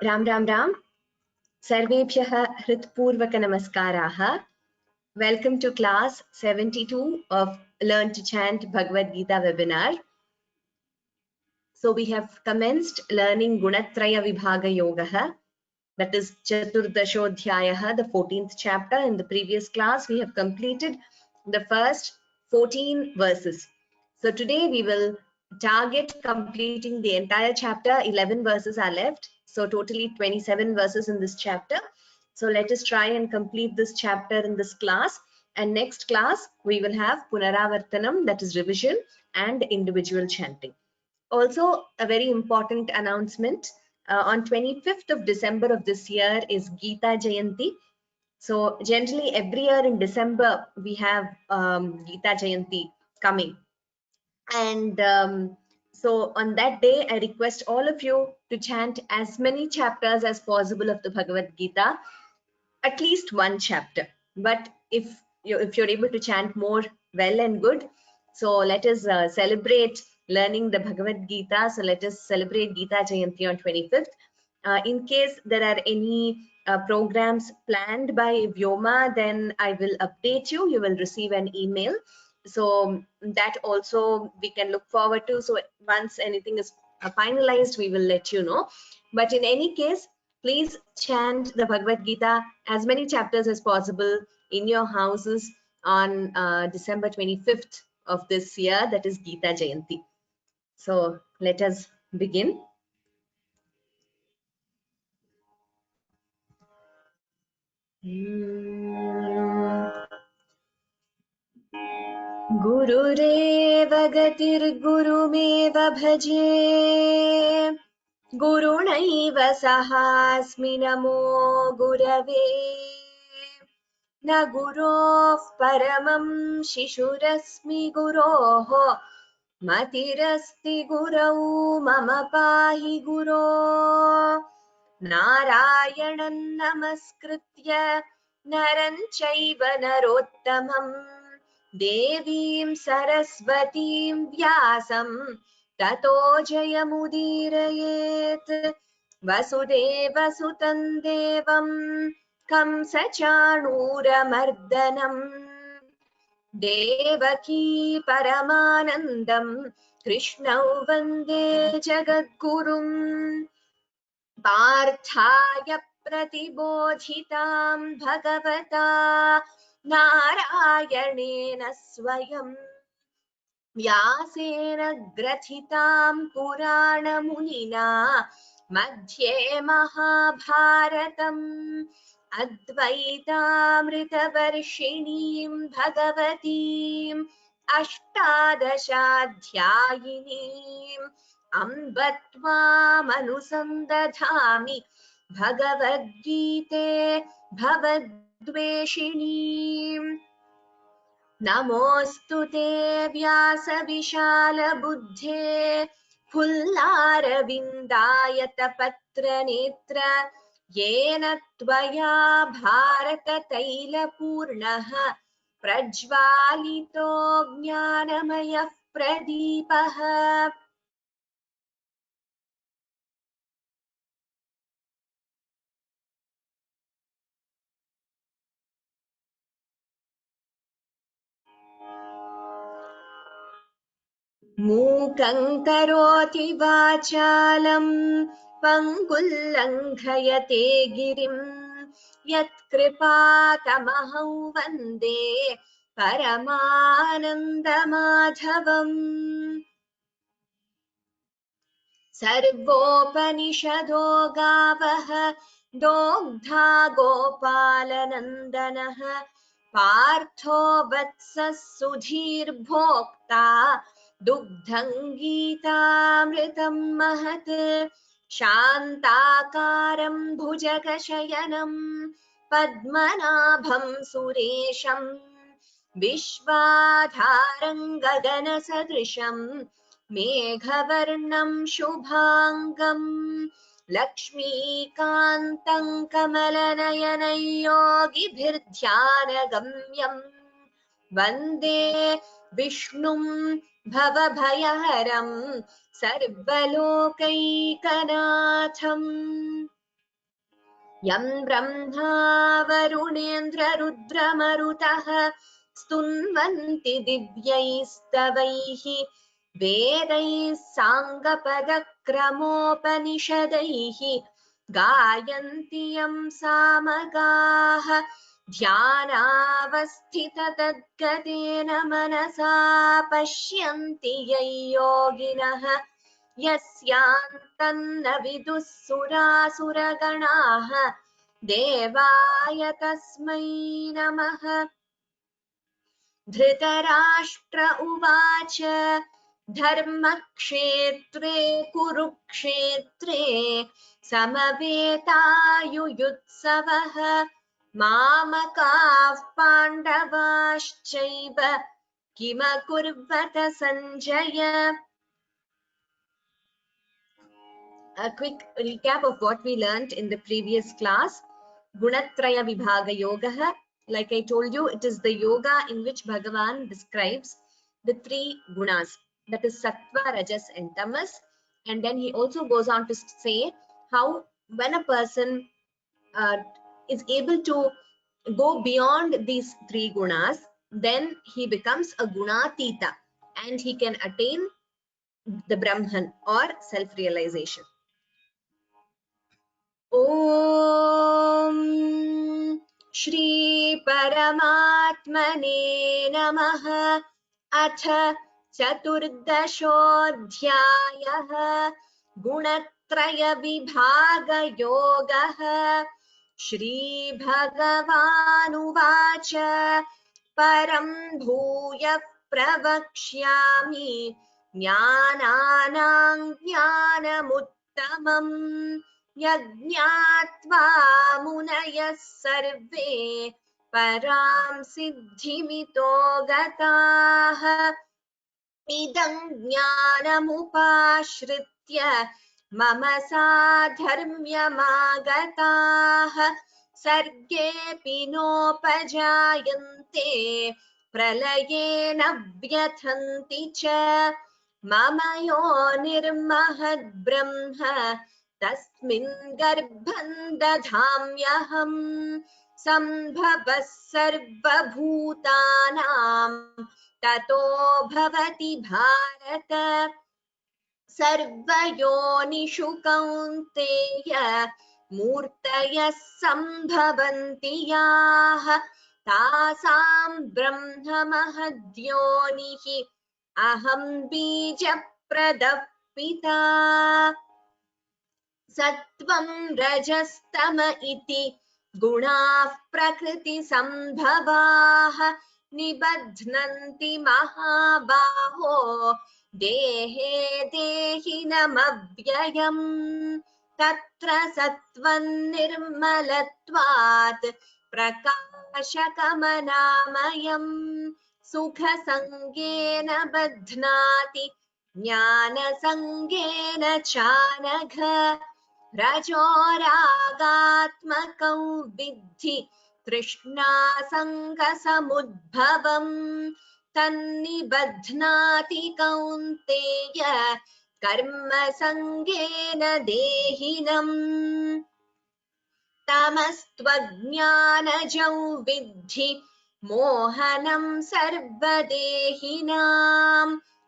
राम राम राम सर्वेभ्यः हृत्पूर्वक नमस्काराः. Welcome to class 72 of Learn to Chant Bhagavad Gita webinar. So we have commenced learning Gunatraya Vibhaga Yogaha, that is Chaturdashodhyayah, the 14th chapter. In the previous class we have completed the first 14 verses. So today we will target completing the entire chapter. 11 verses are left, so totally 27 verses in this chapter. So let us try and complete this chapter in this class, and next class we will have Punaravartanam, that is revision, and individual chanting. Also, a very important announcement, on 25th of December of this year is Gita Jayanti. So generally every year in December we have Gita Jayanti coming, and so on that day I request all of you to chant as many chapters as possible of the Bhagavad Gita, at least one chapter. But if you're able to chant more, well and good. So let us celebrate learning the Bhagavad Gita. So let us celebrate Gita Jayanti on 25th. In case there are any programs planned by Vyoma, then I will update you. You will receive an email. So that also we can look forward to. So once anything is finalized, we will let you know. But in any case, please chant the Bhagavad Gita as many chapters as possible in your houses on December 25th of this year, that is Gita Jayanti. So let us begin. गुरुरेव गतिर्गुरुमेव भजे, गुरुणैव सहास्मि नमो गुरवे, न गुरोः परमं शिशुरस्मि गुरोः, मतिरस्ति गुरौ मम पाहि गुरो. नारायणं नमस्कृत्य नरं चैव नरोत्तमं, देवीं सरस्वतीं व्यासं ततो जयमुदीरयेत्. वसुदेवसुतं देवं कंसचाणूरमर्दनं, देवकी परमानन्दं कृष्णौ वन्दे जगद्गुरुम्. पार्थाय प्रतिबोधितां भगवता नारायणेन स्वयं, व्यासेन ग्रथितां पुराणमुनिना मध्ये महाभारतम्, अद्वैतामृतवर्षिणीं भगवतीम् अष्टादशाध्यायिनीम् अम्ब त्वामनुसन्दधामि भगवद्गीते भवद्वेषिणीम्. नमोऽस्तु ते व्यासविशालबुद्धे, फुल्लारविन्दायतपत्रनेत्र, येन त्वया भारततैलपूर्णः प्रज्वालितो ज्ञानमयः प्रदीपः. मूकं करोति वाचालं पङ्गुल्लङ्घयते गिरिं, यत्कृपातमहं वन्दे परमानन्दमाधवम्. सर्वोपनिषदो गावः दोग्धा गोपालनन्दनः, पार्थो वत्सः सुधीर्भोक्ता दुग्धं गीतामृतं महत्. शान्ताकारं भुजगशयनं पद्मनाभं सुरेशं, विश्वाधारं गगनसदृशं मेघवर्णं शुभांगं, लक्ष्मीकान्तं कमलनयनं योगिभिर्ध्यानगम्यं, वन्दे विष्णुं भवभयहरं सर्वलोकैकनाथम्. यं ब्रह्मा वरुणेन्द्ररुद्रमरुतः स्तुन्वन्ति दिव्यैस्तवैः वेदैः साङ्गपदक्रमोपनिषदैः गायन्ति यं सामगाः ध्यानावस्थिततद्गतेन मनसा पश्यन्ति यं योगिनः यस्यान्तन्न विदुः सुरासुरगणाः देवाय तस्मै नमः। धृतराष्ट्र उवाच धर्मक्षेत्रे कुरुक्षेत्रे समवेतायुयुत्सवः मामकाः पाण्डवाश्चैव किमकुर्वत Sanjaya. A quick recap of what we learned in the previous class. Gunatraya Vibhaga Yoga. Like I told you, it is the yoga in which Bhagavan describes the three gunas, that is Sattva, Rajas and Tamas. And then he also goes on to say how when a person is able to go beyond these three gunas, then he becomes a gunatita and he can attain the Brahman or self-realization. ॐ श्री परमात्मने नमः। अथ चतुर्दशोऽध्यायः गुणत्रय विभागयोगः। श्रीभगवानुवाच परं भूयः प्रवक्ष्यामि ज्ञानानां ज्ञानमुत्तमम् यज्ञात्वा मुनयः सर्वे परां सिद्धिमितो गताः इदं ज्ञानमुपाश्रित्य मम साधर्म्यमागताः सर्गेऽपि नोपजायन्ते प्रलये न व्यथन्ति च मम योनिर्महद्ब्रह्म तस्मिन् गर्भं दधाम्यहम् सम्भवः सर्वभूतानां ततो भवति भारत सर्वयोनिषु कौन्तेय मूर्तयः सम्भवन्ति याः तासां ब्रह्म महद्योनिः अहं बीजप्रदः पिता सत्वं रजस्तम इति गुणाः प्रकृतिसम्भवाः निबध्नन्ति महाबाहो देहे देहिनमव्ययम् तत्र सत्त्वं निर्मलत्वात् प्रकाशकमनामयम् सुखसङ्गेन बध्नाति ज्ञानसङ्गेन चानघ रजोरागात्मकं विद्धि तृष्णासङ्गसमुद्भवम् तन्निबध्नाति कौन्तेय कर्मसङ्गेन देहिनम् तमस्त्वज्ञानजं विद्धि मोहनं सर्वदेहिनां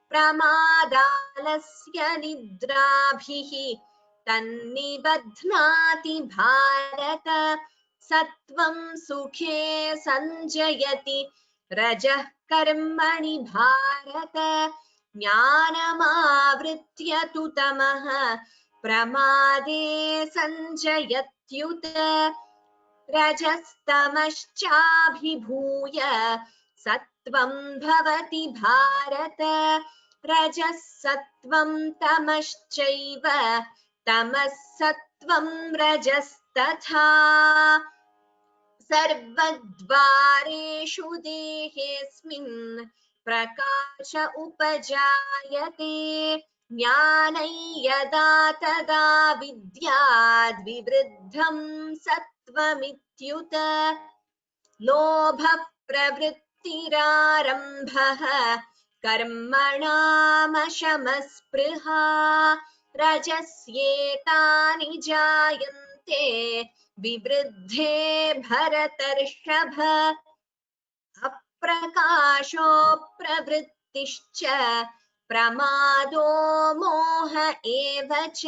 प्रमादालस्य निद्राभिः तन्निबध्नाति भारत सत्वं सुखे संजयति रजः कर्मणि भारत ज्ञानमावृत्य तु तमः प्रमादे संजयत्युत रजस्तमश्चाभिभूय सत्वं भवति भारत रजः सत्वं तमश्चैव तमः सत्वं रजस्तथा सर्वद्वारेषु देहेऽस्मिन् प्रकाश उपजायते ज्ञानं यदा तदा विद्याद् विवृद्धं सत्त्वमित्युत लोभः प्रवृत्तिरारम्भः कर्मणामशमस्पृहा रजस्येतानि जायन्ते विवृद्धे भरतर्षभ अप्रकाशो प्रवृत्तिश्च प्रमादो मोह एव च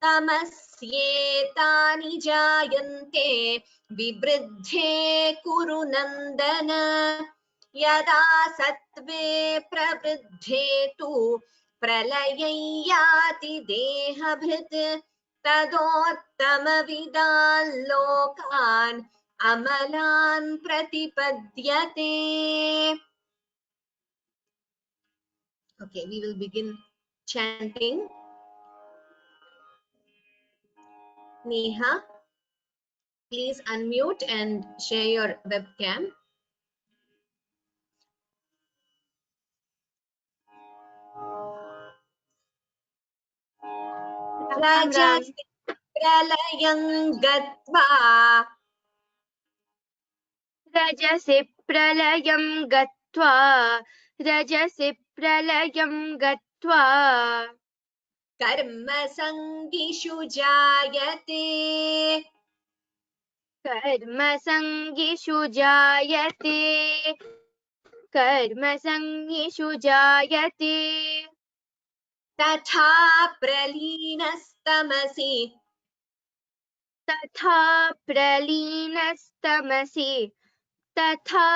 तमस्येतानि जायन्ते विवृद्धे कुरु नन्दन यदा सत्त्वे प्रवृद्धे तु प्रलयं याति देहभृत् तदोत्तमविदान् लोकान् अमलान् प्रतिपद्यते. Okay, we will begin chanting. Neha, please unmute and share your webcam. रजसि प्रलयं गत्वा रजसि प्रलयं गत्वा रजसि प्रलयं गत्वा कर्मसङ्गिषु जायते कर्मसङ्गिषु जायते कर्मसङ्गिषु जायते तथा प्रलीनस्तमसि तथा प्रलीनस्तमसि तथा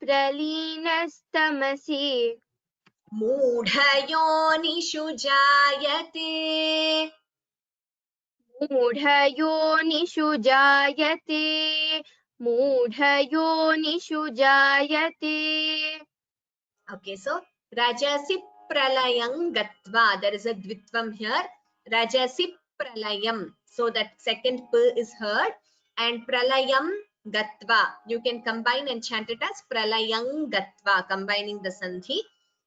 प्रलीनस्तमसि मूढयोनिषु जायते मूढयोनिषु जायते मूढयोनिषु जायते. Okay, so rajasi pralayam gatva, there is a dvitvam here. Rajasi pralayam, so that second p is heard, and pralayam gatva, you can combine and chant it as pralayam gatva, combining the sandhi.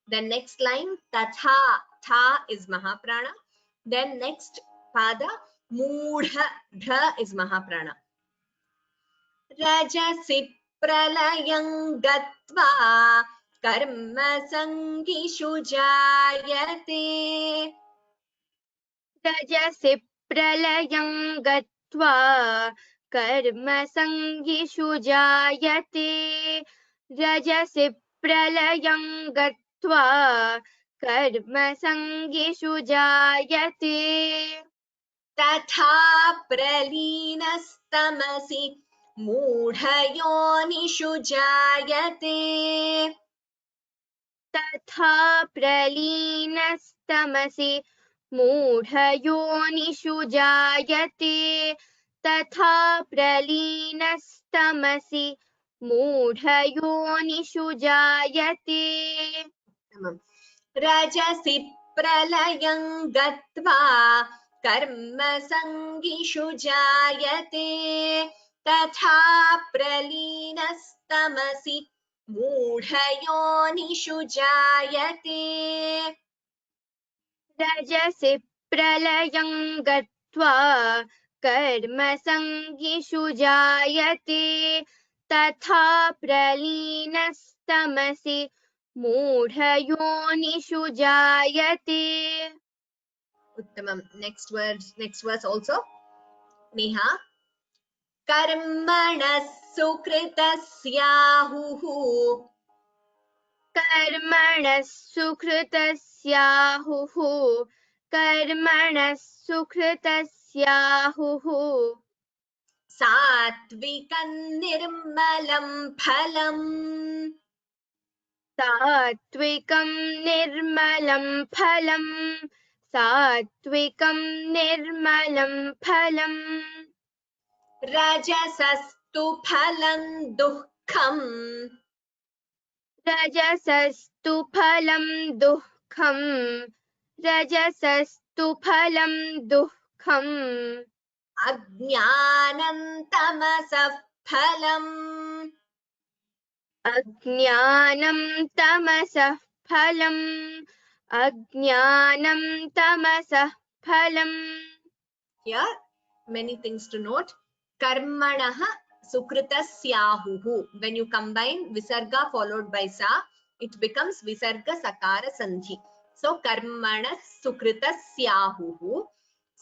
Then next line tatha, tha is mahaprana. Then next pada moodha, dha is mahaprana. रजसि प्रलयं गत्वा कर्मसङ्गिषु जायते रजसि प्रलयं गत्वा कर्मसङ्गिषु जायते रजसि प्रलयं गत्वा कर्मसङ्गिषु जायते तथा प्रलीनस्तमसि मूढयोनिषु जायते तथा प्रलीनस्तमसि मूढयोनिषु जायते तथा प्रलीनस्तमसि मूढयोनिषु जायते. रजसि प्रलयं गत्वा कर्मसङ्गिषु जायते तथा प्रलीनस्तमसि मूढयोनिषु जायते रजसि प्रलयं गत्वा कर्मसङ्गिषु जायते तथा प्रलीनस्तमसि मूढयोनिषु जायते. उत्तमम्. Next verse also. Neha. कर्मणः सुकृतस्याहुः कर्मणः सुकृतस्याहुः कर्मणः सुकृतस्याहुः सात्विकं निर्मलं फलम् सात्विकं निर्मलं फलम् सात्विकं निर्मलं फलम् रजसस्तु फलं दुःखम् रजसस्तु फलं दुःखम् रजसस्तु फलं दुःखम् अज्ञानं तमसः फलम् अज्ञानं तमसः फलम् अज्ञानं तमसः फलम्. Here many things to note. Karmanah sukritasyahuhu, when you combine visarga followed by sa, it becomes visarga sakara sandhi. So karmanah sukritasyahuhu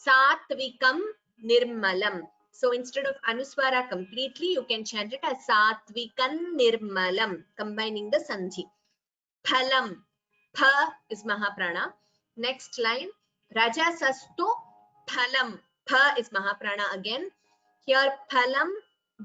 satvikam nirmalam. So instead of Anuswara completely, you can chant it as Satvikan Nirmalam, combining the Sandhi. Phalam. Pha is Mahaprana. Next line. Rajasastu Phalam. Pha is Mahaprana again. Here Phalam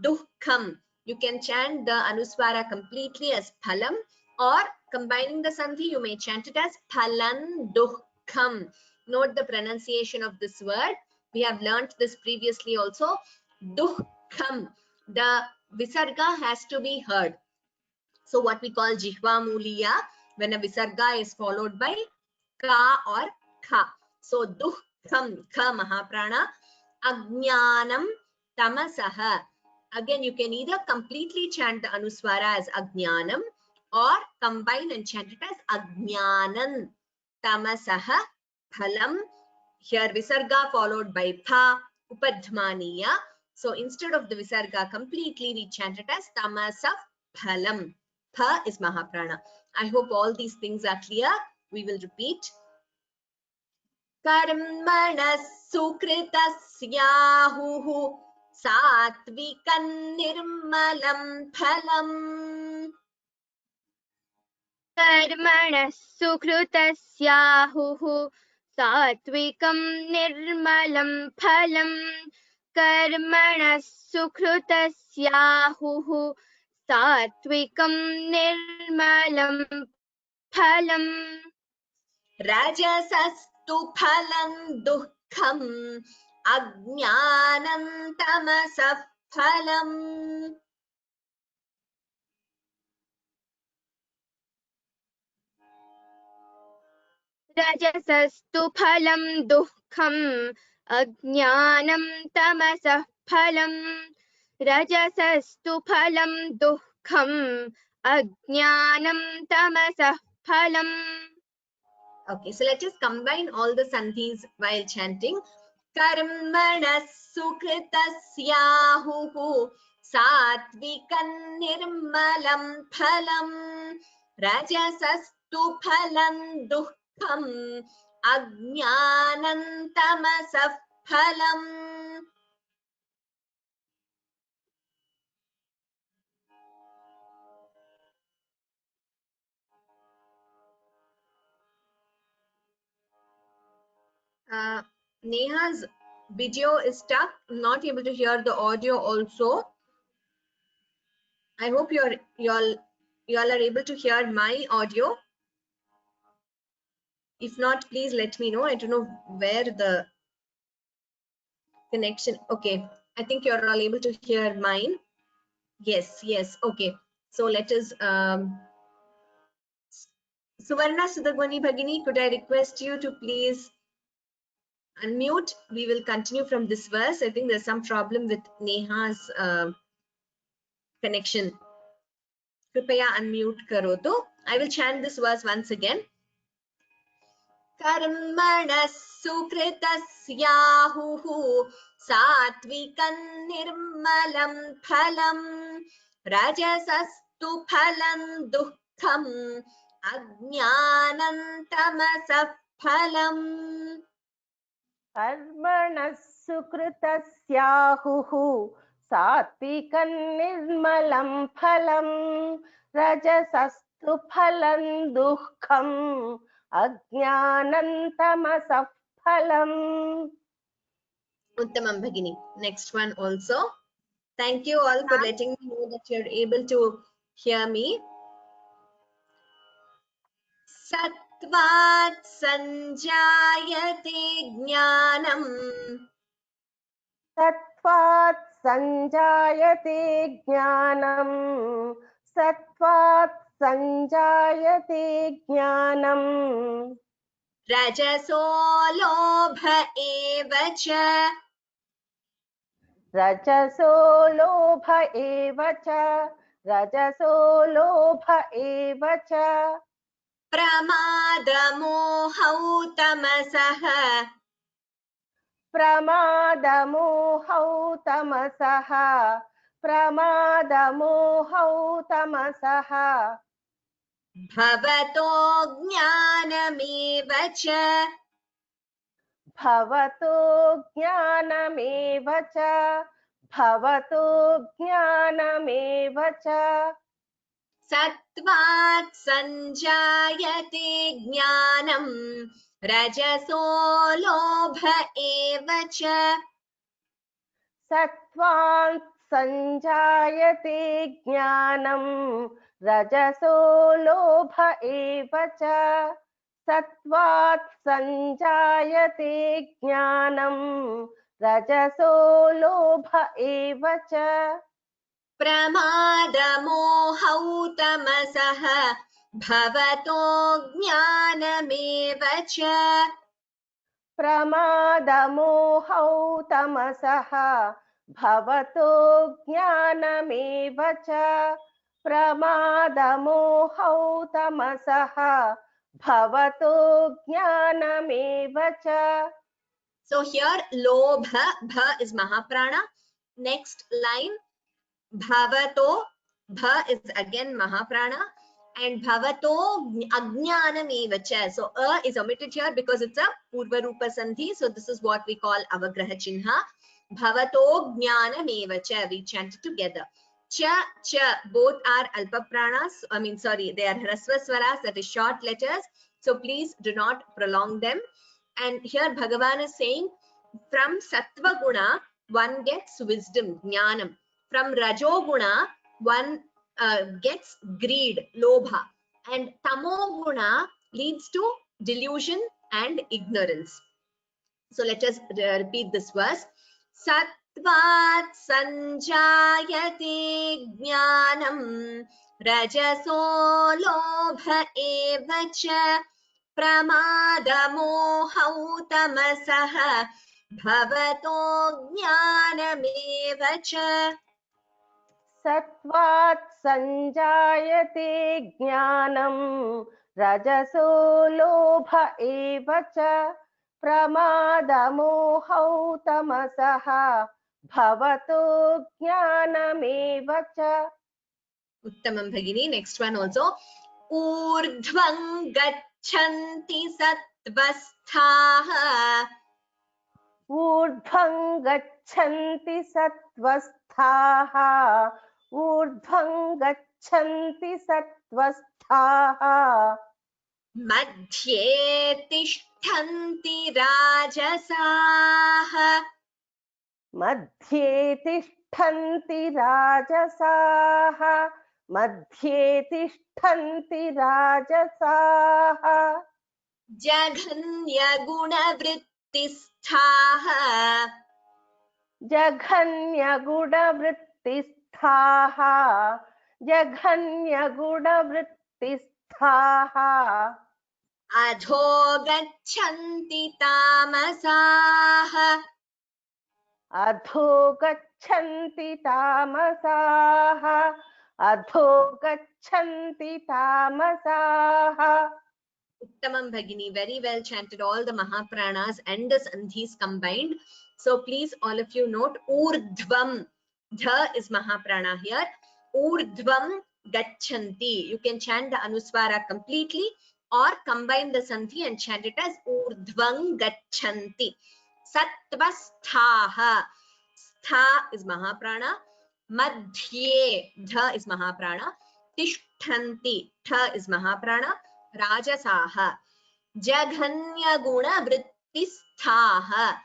Dukham. You can chant the Anuswara completely as Phalam, or combining the Sandhi, you may chant it as Phalan Dukham. Note the pronunciation of this word. We have learnt this previously also. Dukham. The Visarga has to be heard. So what we call Jihva Muliya, when a Visarga is followed by Ka or Kha. So Dukham, Kha Mahaprana. Ajnanam Tamasaha. Again, you can either completely chant the Anuswara as Ajnanam or combine and chant it as Ajnanan Tamasaha Phalam. Here Visarga followed by Pha, Upadhmaniya. So instead of the Visarga completely, we chant it as Tamasah Phalam. Pha is Mahaprana. I hope all these things are clear. We will repeat. Karmana sukritasyahuhu satvikan nirmalam phalam. कर्मणः सुकृतस्याहुः सात्विकं निर्मलं फलम् कर्मणः सुकृतस्याहुः सात्विकं निर्मलं फलम् Rajasastu phalam dukham ajnanam tamasah phalam. रजसस्तु फलं दुःखम् अज्ञानं तमसः फलम् रजसस्तु फलं दुःखम् अज्ञानं तमसः फलम्. Okay, so let us combine all the sandhis while chanting. Karmana sukritasyahuhu satvikan nirmalam phalam rajasastu phalam dukham ajnanam tamasah phalam. Neha's video is stuck. I'm not able to hear the audio also. I hope you all are able to hear my audio. If not, please let me know. I don't know where the connection. Okay, I think you're all able to hear mine. Yes, okay. So let us Suvarna Sudagwani Bhagini, could I request you to please unmute? We will continue from this verse. I think there's some problem with Neha's connection. Kripaya unmute karoto. I will chant this verse once again. Karmana sukritasyahuhu satvikan nirmalam phalam rajasastu phalam dukham ajnanam tamasah phalam. कर्मणः सुकृतस्याहुः सात्विकं निर्मलं फलं रजसस्तु फलं दुःखम् अज्ञानं तमसः फलम्. Uttamam Bhagini. Next one also. Thank you all for letting me know that you're able to hear me. Sattvat sanjayate jnanam. सत्त्वात् संजायते ज्ञानम् सत्त्वात् संजायते ज्ञानम् Rajaso lobha eva cha. रजसो लोभ एव च रजसो लोभ एव च Pramadamohau tamasah. प्रमादमोहौ तमसः प्रमादमोहौ तमसः Bhavato jnanameva cha. भवतो ज्ञानमेव च भवतो ज्ञानमेव च सत्त्वात् सञ्जायते ज्ञानम् रजसो लोभ एव च सत्त्वात् सञ्जायते ज्ञानं रजसो लोभ एव च सत्त्वात् सञ्जायते ज्ञानं रजसो लोभ एव च प्रमादमोहौ तमसः भवतो ज्ञानमेव च प्रमादमोहौ तमसः भवतो ज्ञानमेव च प्रमादमोहौ तमसः भवतो ज्ञानमेव च So here lobha, bha is mahaprana. Next line bhavato, bha is again mahaprana, and bhavato ajnanam evacha. So a is omitted here because it's a purva rupa sandhi. So this is what we call avagraha chinha. Bhavato jnanam evacha. We chant it together. Cha, cha, both are alpa pranas. I mean, sorry, they are hrasva swaras, that is short letters. So please do not prolong them. And here Bhagavan is saying, from sattva guna, one gets wisdom, jnanam. From rajo guna, one gets greed, lobha. And tamo guna leads to delusion and ignorance. So let us repeat this verse. Sattvat sanjayate jnanam rajaso lobha eva cha प्रमादमोहौ तमसः भवतो ज्ञानमेव च सत्त्वात् सञ्जायते ज्ञानं रजसो लोभ एव च प्रमादमोहौ तमसः भवतो ज्ञानमेव च उत्तमं भगिनी. Next one also. ऊर्ध्वं गच्छन्ति सत्त्वस्थाः ऊर्ध्वं गच्छन्ति सत्त्वस्थाः ऊर्ध्वं गच्छन्ति सत्त्वस्थाः मध्ये तिष्ठन्ति राजसाः मध्ये तिष्ठन्ति राजसाः मध्ये तिष्ठन्ति राजसाः जघन्यगुणवृत्तिस्थाः जघन्यगुणवृत्तिस्थाः जघन्यगुणवृत्तिस्थाः अधो गच्छन्ति तामसाः अधो गच्छन्ति तामसाः अधो गच्छन्ति तामसाः Uttamam Bhagini, very well chanted, all the Mahapranas and the Sandhis combined. So please all of you note Urdhvam, Dha is Mahaprana here. Urdhvam Gachanti. You can chant the Anuswara completely or combine the Sandhi and chant it as Urdhvam Gachanti. Sattvasthaha. Stha is Mahaprana. Madhye, Dha is Mahaprana. Tishthanti, Tha is Mahaprana. Rajasaha. Jaghanya guna vrittisthaha.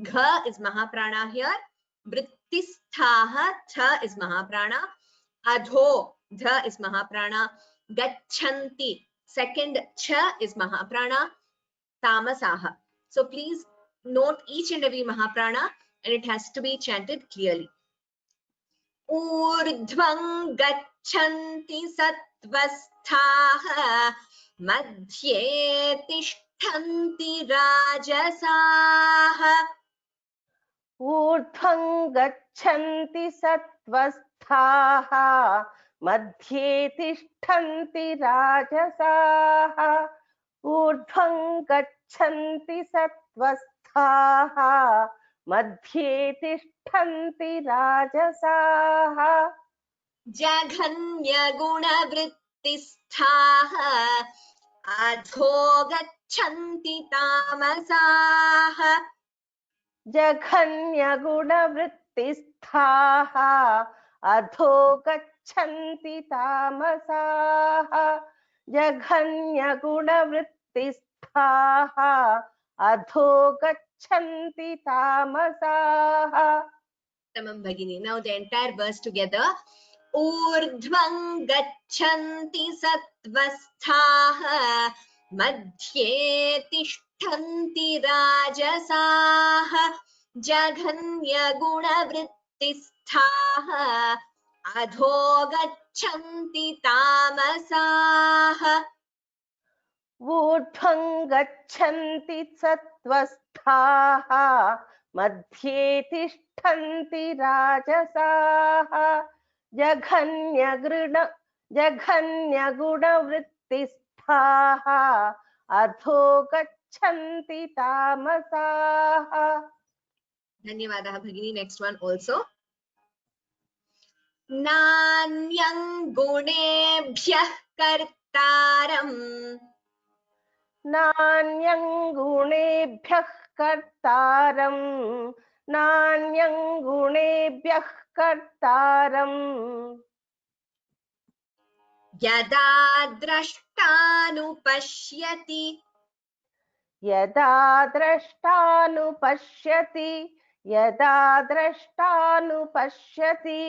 Gha is Mahaprana here. Vrittisthaha. Tha is Mahaprana. Adho. Dha is Mahaprana. Gachanti. Second cha is Mahaprana. Tamasaha. So please note each and every Mahaprana and it has to be chanted clearly. Urdhvam gachanti sattvasthaha मध्ये तिष्ठन्ति राजसाः ऊर्ध्वं गच्छन्ति सत्त्वस्थाः मध्ये तिष्ठन्ति राजसाः ऊर्ध्वं गच्छन्ति सत्त्वस्थाः मध्ये तिष्ठन्ति राजसाः जघन्यगुणवृत्तिस्थाः अधो गच्छन्ति तामसाः जघन्यगुणवृत्तिस्थाः गुणवृत्तिस्थाः अधो गच्छन्ति तामसाः जघन्यगुणवृत्तिस्थाः अधो गच्छन्ति तामसाः. Tamam Bhagini. Now the entire verse together. Urdhvam gachanti sattvasthaah madhye tishthanti rajasaah jaghanya gunavrittisthaah adho gachanti tamasaah. ऊर्ध्वं गच्छन्ति सत्त्वस्थाः मध्ये तिष्ठन्ति राजसाः जघन्यगुणवृत्तिस्थाः अधो गच्छन्ति तामसाः. Dhanyavadah Bhagini. Next one also. Nanyang gunebhyah kartaram नान्यं गुणेभ्यः कर्तारम् नान्यं गुणेभ्यः कर्तारम् यदा द्रष्टानुपश्यति यदा द्रष्टानुपश्यति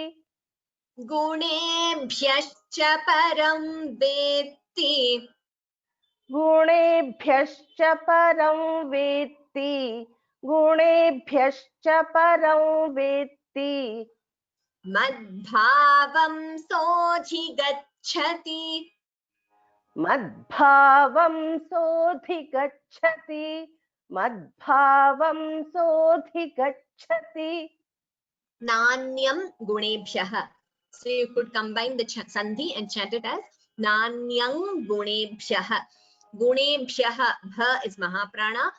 गुणेभ्यश्च परं वेत्ति गुणेभ्यश्च परं वेत्ति मद्भावं सोऽधिगच्छति मद्भावं सोऽधिगच्छति. नान्यं गुणेभ्यः. So you could combine the sandhi and chant it as Nanyang gunebhyah. Gunebhyah, bha is Mahaprana.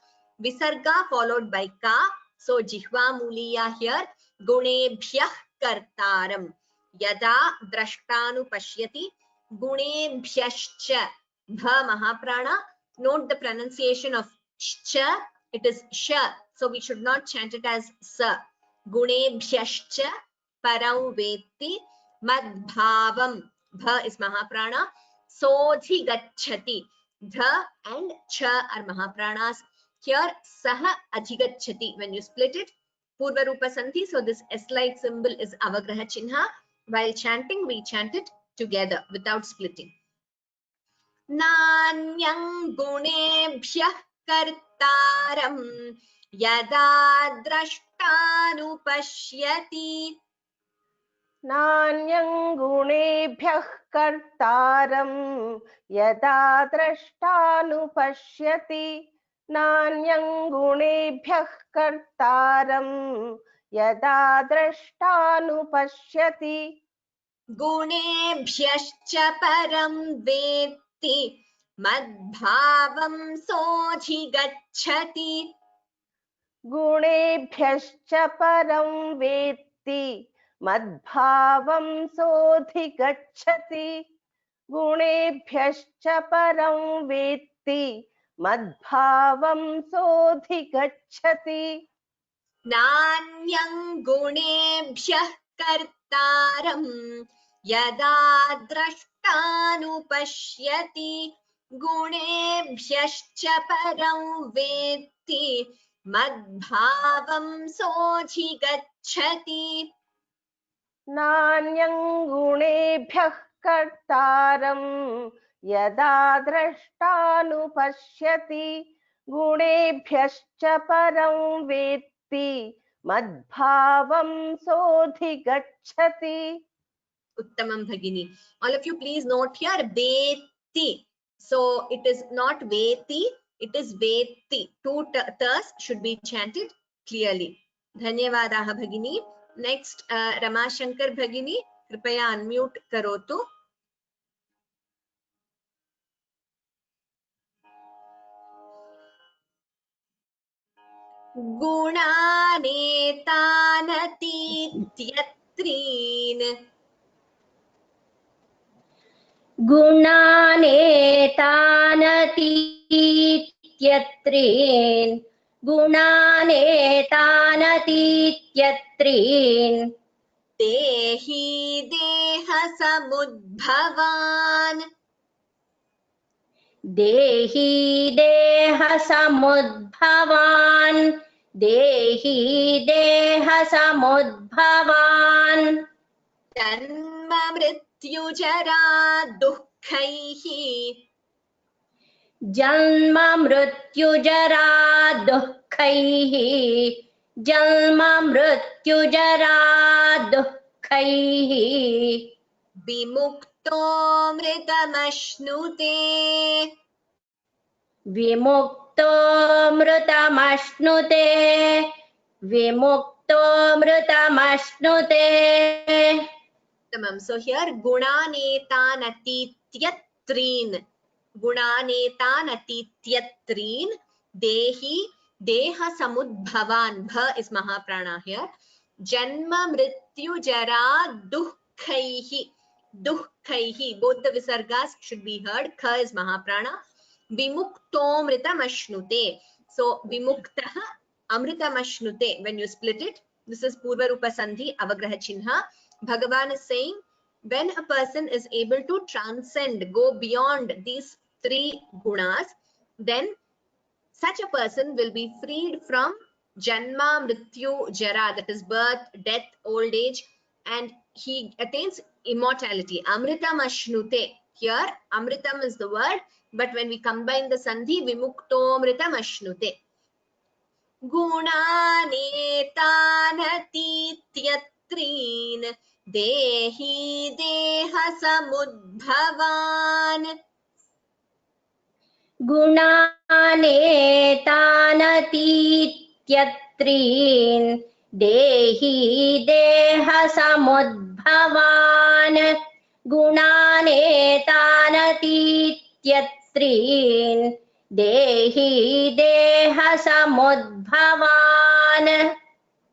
Visarga followed by ka. So jihva muliya here. Gunebhyah kartaram. Yada drashtanu pashyati. Gunebhyascha. Bha Mahaprana. Note the pronunciation of cha. It is sha. So we should not chant it as sa. Gunebhyascha parau vetti. Madbhavam. Bha is Mahaprana. Sodhi gacchati. Dha and cha are Mahapranas. Here saha adhigacchati. When you split it, Purva Rupa Sandhi. So this S-like symbol is Avagraha Chinha. While chanting, we chant it together without splitting. Nanyang gunebhyah kartaram yada drashtanupashyati. नान्यं गुणेभ्यः कर्तारं यदा द्रष्टानुपश्यति नान्यं गुणेभ्यः कर्तारं यदा द्रष्टानुपश्यति गुणेभ्यश्च परं वेत्ति मद्भावं सोऽधिगच्छति गुणेभ्यश्च परं वेत्ति मद्भावं सोऽधिगच्छति गुणेभ्यश्च परं वेत्ति मद्भावं सोऽधिगच्छति नान्यं गुणेभ्यः कर्तारं यदा द्रष्टानुपश्यति गुणेभ्यश्च परं वेत्ति मद्भावं सोऽधिगच्छति नान्यं गुणेभ्यः कर्तारं यदा द्रष्टानुपश्यति गुणेभ्यश्च परं वेत्ति मद्भावं सोऽधिगच्छति. Uttamam Bhagini. All of you please note here Veti. So it is not Veti, it is Veti. Two t's should be chanted clearly. Dhanyavadaha Bhagini. Next Rama Shankar Bhagini. Kripaya unmute karotu. गुणानेतानतीत्यत्रीन् गुणानेतानतीत्यत्रीन् गुणानेतानतीत्यत्रीन् देहि देहसमुद्भवान् देहि देहसमुद्भवान् देहि देहसमुद्भवान् जन्म मृत्युजरा दुःखैः जन्म मृत्युजरा दुःखैः जन्म मृत्युजरा दुःखैः विमुक्तोऽमृतमश्नुते विमुक्तोऽमृतमश्नुते विमुक्तोऽमृतमश्नुते So here guणानेतानतीत्यत्रीन् गुणानेतानतीत्यत्रीन् देहि देहसमुद्भवान् bha is mahaprana here janma mrityu jara dukkaihi dukkaihi both the visargas should be heard kha is mahaprana vimuktomritamashnute so vimuktah amritamashnute when you split it this is purva rupa sandhi avagraha chinha Bhagavan is saying when a person is able to transcend, go beyond these three gunas, then such a person will be freed from Janma, Mrityu, Jara, that is birth, death, old age, and he attains immortality. Amritam Ashnute. Here, Amritam is the word, but when we combine the Sandhi, Vimuktomritam Ashnute. गुणानेतानतीत्यत्रीन् देहि देहसमुद्भवान् गुणानेतानतीत्यत्रीन् देहि देहसमुद्भवान् गुणानेतानतीत्यत्रीन् देहि देहसमुद्भवान्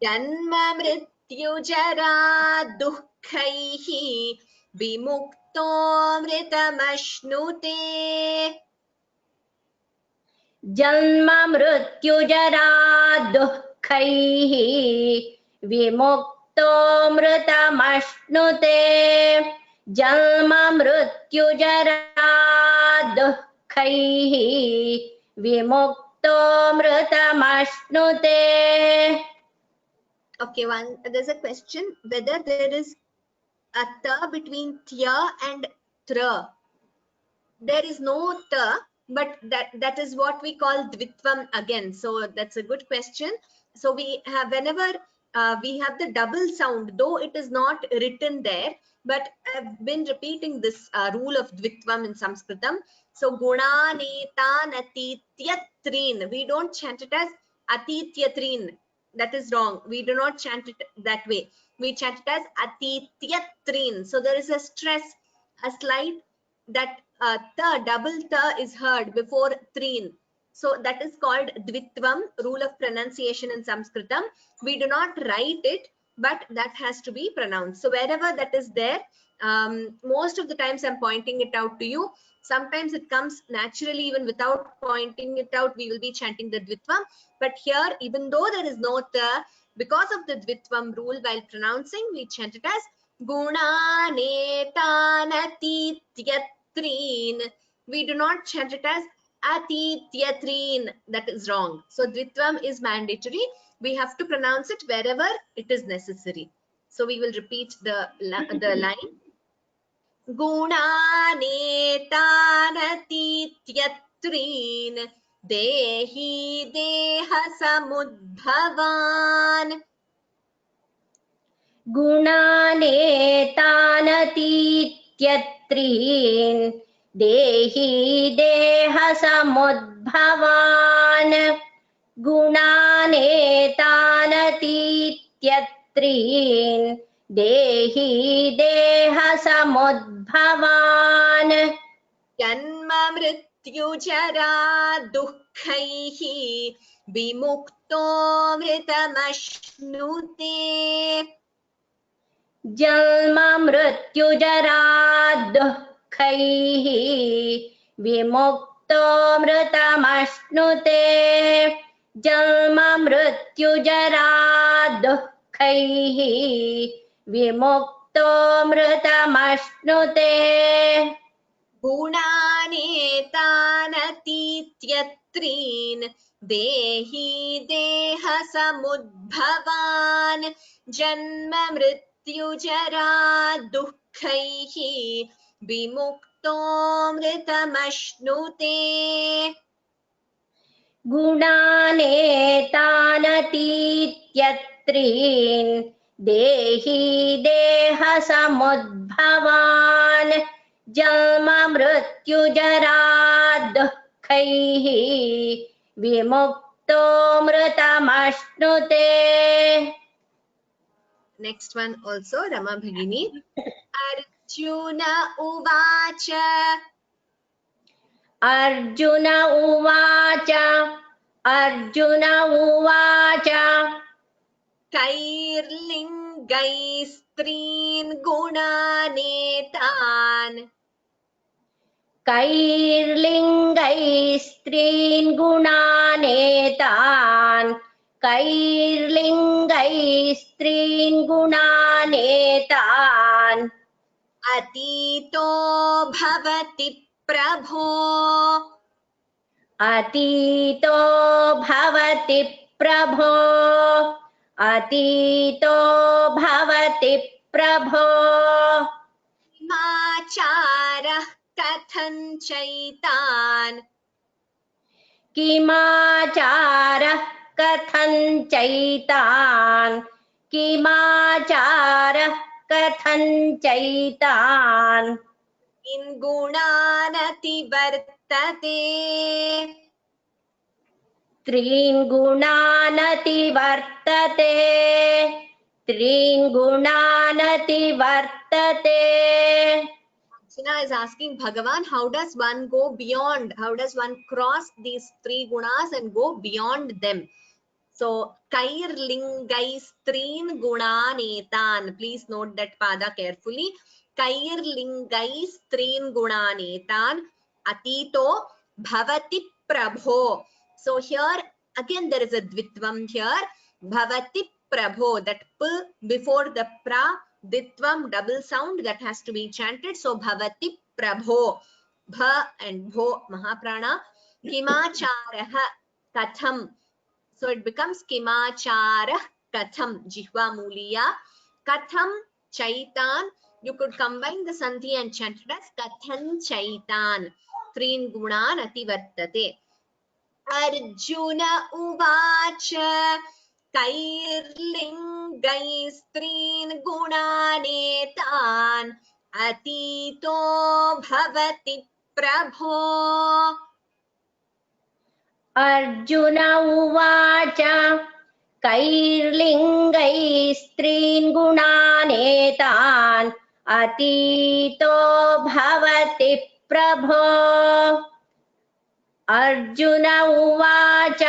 जन्म मृत्युजरा दुःखैः विमुक्तोऽमृतमश्नुते जन्म मृत्युजरा दुःखैः विमुक्तोऽमृतमश्नुते जन्म मृत्युजरा दुःखैः विमुक्तोऽमृतमश्नुते Okay, there's a question whether there is a ta between tya and tra. There is no ta, but that is what we call dvitvam again. So that's a good question. So we have whenever we have the double sound, though it is not written there, but I've been repeating this rule of dvitvam in Sanskritam. So gunanetanatityatreen, we don't chant it as atityatreen. That is wrong. We do not chant it that way. We chant it as atityatreen. So there is a stress, a slight that ta, double ta is heard before treen. So that is called dvitvam, rule of pronunciation in Sanskritam. We do not write it, but that has to be pronounced. So wherever that is there, most of the times I'm pointing it out to you. Sometimes it comes naturally even without pointing it out, we will be chanting the dvitvam. But here, even though there is no ta, because of the dvitvam rule while pronouncing, we chant it as gunanetanatityatreen. We do not chant it as atityatreen. That is wrong. So dvitvam is mandatory. We have to pronounce it wherever it is necessary. So we will repeat the line. गुणानेतानतीत्यत्रीन् देहि देहसमुद्भवान् गुणानेतानतीत्यत्रीन् देहि देहसमुद्भवान् गुणानेतानतीत्यत्रीन् देहि देहसमुद्भवान् जन्म मृत्युजरा दुःखैः विमुक्तोऽमृतमश्नुते जन्म मृत्युजरा दुःखैः विमुक्तोऽमृतमश्नुते जन्म मृत्युजरा दुःखैः विमुक्तो मृतमश्नुते गुणानेतानतीत्यत्रीन् देही देहसमुद्भवान् जन्म मृत्युजरा दुःखैः विमुक्तो मृतमश्नुते गुणानेतानतीत्यत्रीन् देही देहसमुद्भवान् जन्म मृत्युजरा दुःखैः विमुक्तो मृतमश्नुते. Next one also Rama Bhagini. Arjuna uvaच Arjuna उवाच अर्जुन उवाच कैर्लिङ्गैस्त्रीन् गुणानेतान् कैर्लिङ्गैस्त्रीन् गुणानेतान् कैर्लिङ्गैस्त्रीन् गुणानेतान् अतीतो भवति प्रभो अतीतो भवति प्रभो अतीतो भवति प्रभो किमाचारः कथं चैतान् किमाचारः कथं चैतान् किमाचारः कथं चैतान् इन् गुणानतिवर्तते त्रीन् गुणानतिवर्तते त्रीन् गुणानतिवर्तते. Arjuna is asking Bhagavan, how does one go beyond? How does one cross these three gunas and go beyond them? So, Kairlingaistreen gunanetan. Please note that pada carefully. Kairlingaistreen gunanetan. Atito bhavati prabho. So, here again there is a dvitvam here. Bhavati prabho. That p before the pra. Ditvam double sound that has to be chanted. So bhavati prabho. Bha and bho mahaprana. Kimacharaha katham. So it becomes kimachara katham. Jihva muliya. Katham chaitan. You could combine the sandhi and chant it as kathan chaitan. Treen gunan ativartate. Arjuna uvacha. कैर्लिङ्गैस्त्रीन् गुणानेतान् अतीतो भवति प्रभो. अर्जुन उवाच कैर्लिङ्गैस्त्रीन् गुणानेतान् अतीतो भवति प्रभो. अर्जुन उवाच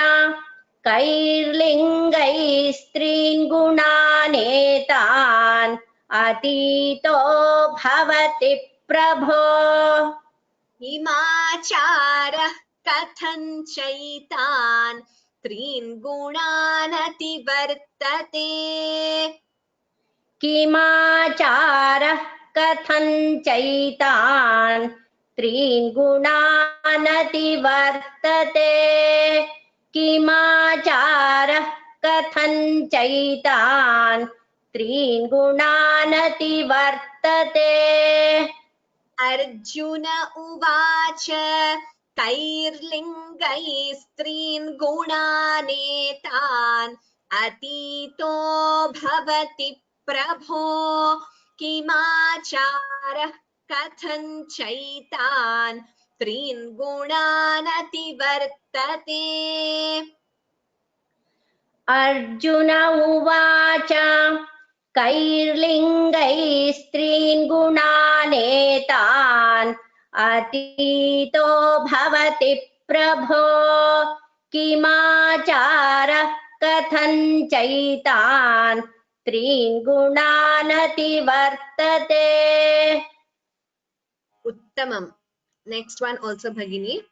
कैर्लिङ्गैस्त्रीन् गुणानेतान् अतीतो भवति प्रभो. किमाचारः कथं चैतान् त्रीन् गुणान् अतिवर्तते. किमाचारः कथं चैतान् त्रीन् गुणान् अतिवर्तते. किमाचारः कथं चैतान् त्रीन् गुणान् अतिवर्तते. अर्जुन उवाच कैर्लिङ्गैस्त्रीन् गुणानेतान् अतीतो भवति प्रभो. किमाचारः कथं चैतान् त्रीन् गुणान् अतिवर्तते. अर्जुन उवाच कैर्लिङ्गैस्त्रीन् गुणानेतान् अतीतो भवति प्रभो. किमाचारः कथं चैतान् त्रीन् गुणान् अतिवर्तते. उत्तमम्. Next one also Bhagini.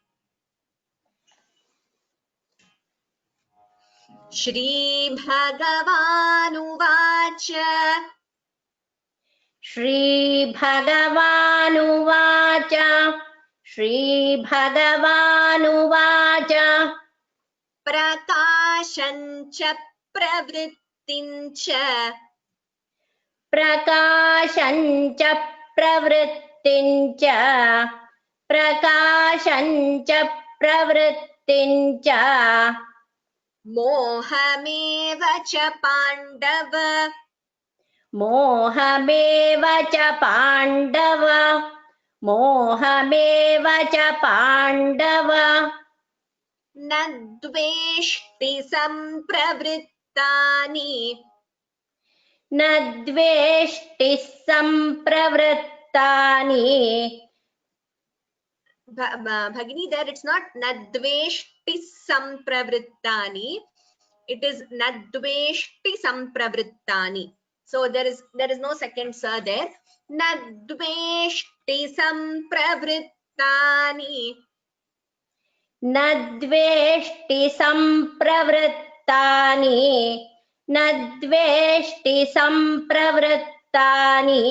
श्रीभगवानुवाच श्रीभगवानुवाच श्रीभगवानुवाच प्रकाशं च प्रवृत्तिं च प्रकाशं च प्रवृत्तिं च प्रकाशं च प्रवृत्तिं च मोहमेव च पाण्डव मोहमेव च पाण्डव मोहमेव च पाण्डव न द्वेष्टि सम्प्रवृत्तानि न द्वेष्टि सम्प्रवृत्तानि Bhagini, there it's not nadveshti sampravrittani, it is nadveshti sampravrittani. So there is no second sa there. Nadveshti sampravrittani. न द्वेष्टि सम्प्रवृत्तानि न द्वेष्टि सम्प्रवृत्तानि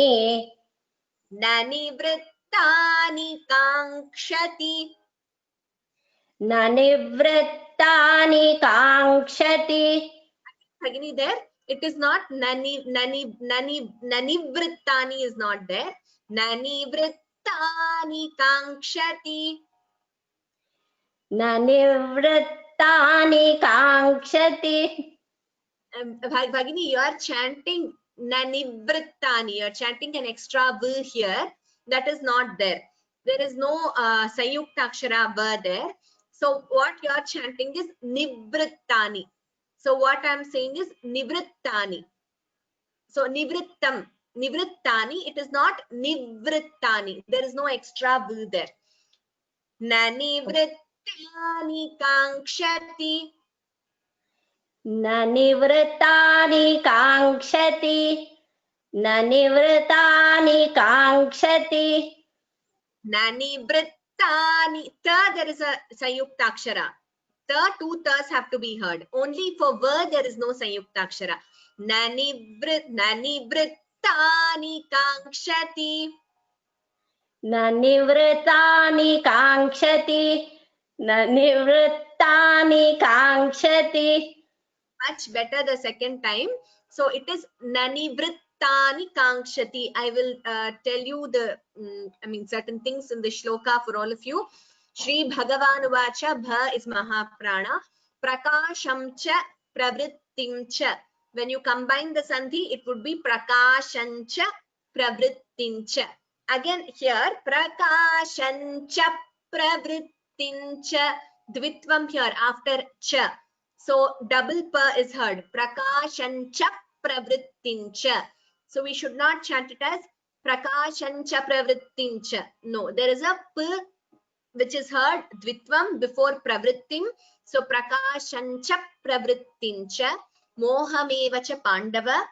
न निवृत्तानि काङ्क्षति न निवृत्तानि काङ्क्षति. Bhagini, there it is not nanivrittani is not there. Nanivrittani kankshati. न निवृत्तानि काङ्क्षति. Bhagini, you are chanting nanivrittani. You are chanting an extra v here. That is not there. There is no sayukta akshara v there. So what you are chanting is nivrittani. So what I am saying is nivrittani. So nivrittam, nivrittani, it is not nivrittani. There is no extra v there. Na nivrittani kankshati. न निवृत्तानि काङ्क्षति न निवृत्तानि काङ्क्षति. Na nivrittani. Ta, there is a sayukta akshara. Ta, two tas have to be heard. Only for ver there is no sayukta akshara. Na nivrittani kankshati. न निवृत्तानि काङ्क्षति न निवृत्तानि काङ्क्षति. Much better the second time. So it is nanivrittani kankshati. I will tell you the certain things in the shloka for all of you. Shri Bhagavanuvacha, bha is Mahaprana, prakasham cha pravrittim cha. When you combine the sandhi, it would be prakasham cha pravrittim cha. Again here, prakasham cha pravrittim cha. Dvitvam here after cha. So double pa is heard. Prakashancha pravrittincha. So we should not chant it as prakashancha pravrittincha. No, there is a p which is heard dvitvam before pravrittim. So prakashancha pravrittincha. Mohamevacha pandava.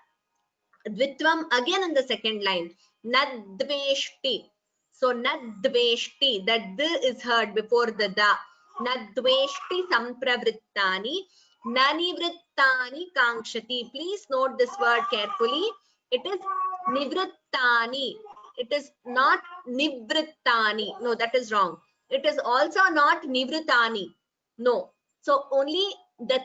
Dvitvam again in the second line. Nadveshti. So nadveshti. That d is heard before the da. Nadveshti sampravrittani. Nanivrittani kankshati. Please note this word carefully. It is nivrittani. It is not nivrittani. No, that is wrong. It is also not nivrittani. No. So only the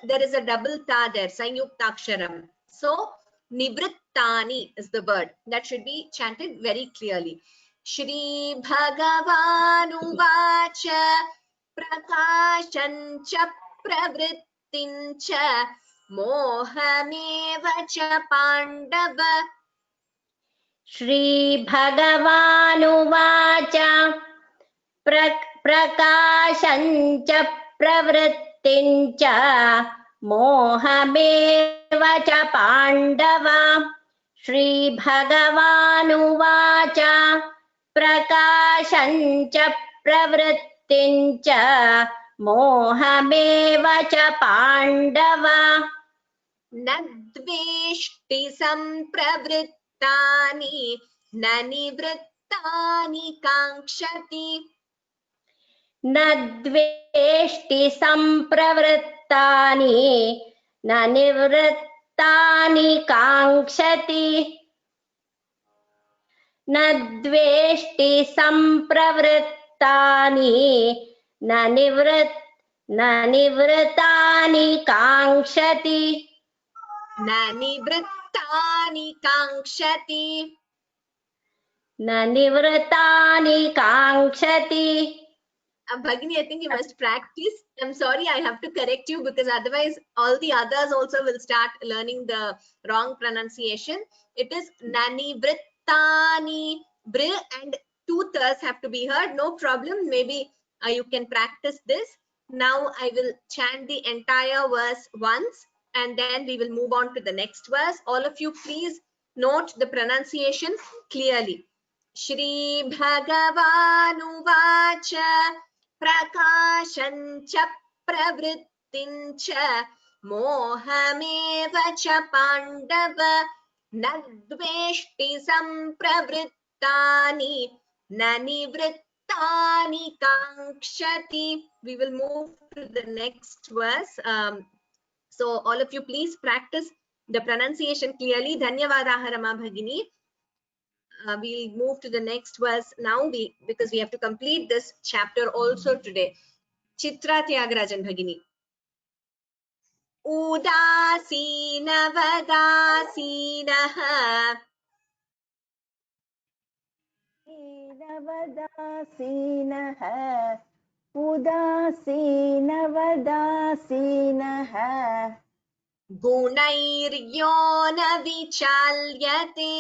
there is a double ta there. Sanyuktaksharam. So nivrittani is the word. That should be chanted very clearly. Shri Bhagavanuvacha prakashancha pravrittincha mohameva cha pandava. Shri भगवानुवाच प्रकाशं च प्रवृत्तिं च मोहमेव च पाण्डव. श्री भगवानुवाच प्रकाशं च प्रवृत्तिं च मोहमेव च पाण्डव. नद्वेष्टि सम्प्रवृत्तानि न निवृत्तानि काङ्क्षति. न द्वेष्टि सम्प्रवृत्तानि न निवृत्तानि काङ्क्षति न द्वेष्टि सम्प्रवृत्तानि न निवृत्तानि काङ्क्षति न निवृत्तानि काङ्क्षति न निवृत्तानि काङ्क्षति. Bhagini, I think you must practice. I'm sorry, I have to correct you because otherwise all the others also will start learning the wrong pronunciation. It is nani vrittani. Br and two ths have to be heard. No problem. Maybe you can practice this. Now I will chant the entire verse once and then we will move on to the next verse. All of you please note the pronunciation clearly. Shri Bhagavanuvacha प्रकाशं च प्रवृत्तिं च मोहमेव च पाण्डव न द्वेष्टि सम्प्रवृत्तानि न निवृत्तानि काङ्क्षति. We will move to the next verse. So all of you please practice the pronunciation clearly. Dhanyavadaha Rama Bhagini. We'll move to the next verse now because we have to complete this chapter also today. Chitra Tyagarajan Bhagini. Udasinavadasinah उदासीनवदासीनः गुणैर्यो न विचाल्यते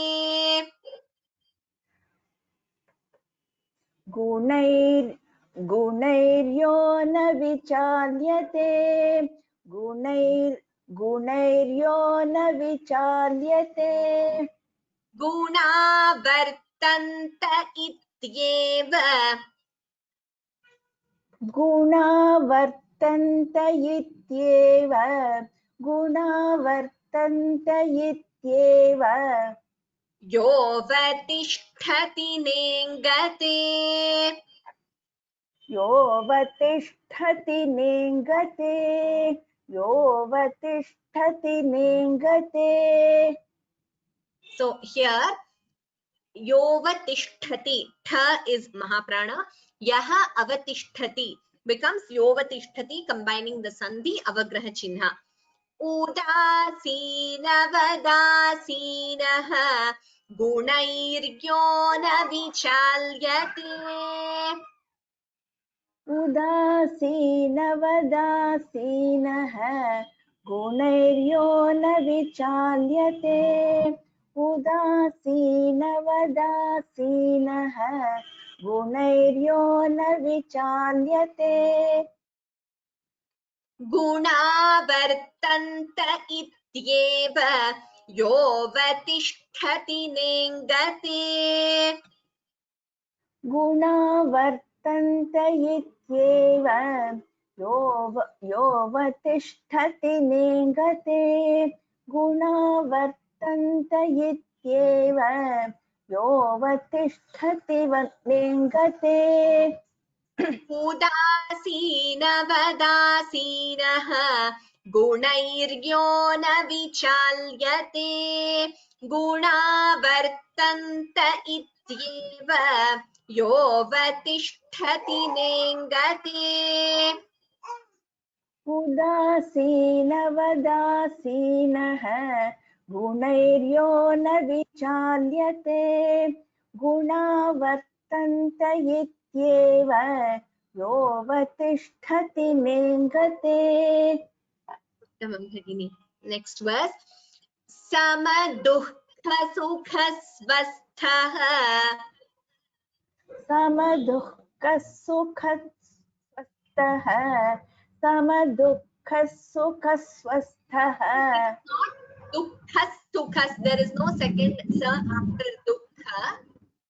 गुणैर्यो न विचाल्यते गुणैर्यो न विचाल्यते गुणा वर्तन्त इत्येव गुणा वर्तन्त इत्येव योऽवतिष्ठति नेङ्गते योऽवतिष्ठति नेङ्गते. So here yovatishtati, tha is mahaprana, yaha avatishtati becomes yovatishtati, combining the sandhi avagraha chinha. Udasinavadasinah gunairyo na vichalyate. उदासीनवदासीनः गुणैर्यो न विचाल्यते उदासीनवदासीनः गुणैर्यो न विचाल्यते गुणा वर्तन्त इत्येव योऽवतिष्ठति नेङ्गते गुणा वर्तन्त इत्येव योऽवतिष्ठति नेङ्गते गुणा वर्तन्त इत्येव योऽवतिष्ठति नेङ्गते उदासीनवदासीनः गुणैर्यो न विचाल्यते गुणा वर्तन्त इत्येव योऽवतिष्ठति नेङ्गते उदासीनवदासीनः गुणैर्यो न विचाल्यते गुणा वर्तन्त इत्येव योऽवतिष्ठति नेङ्गते. Next verse. समदुःखसुखस्वस्थः समदुःखसुखस्वस्थः समदुःखसुखस्वस्थः Dukhas, there is no second sa after dukkha.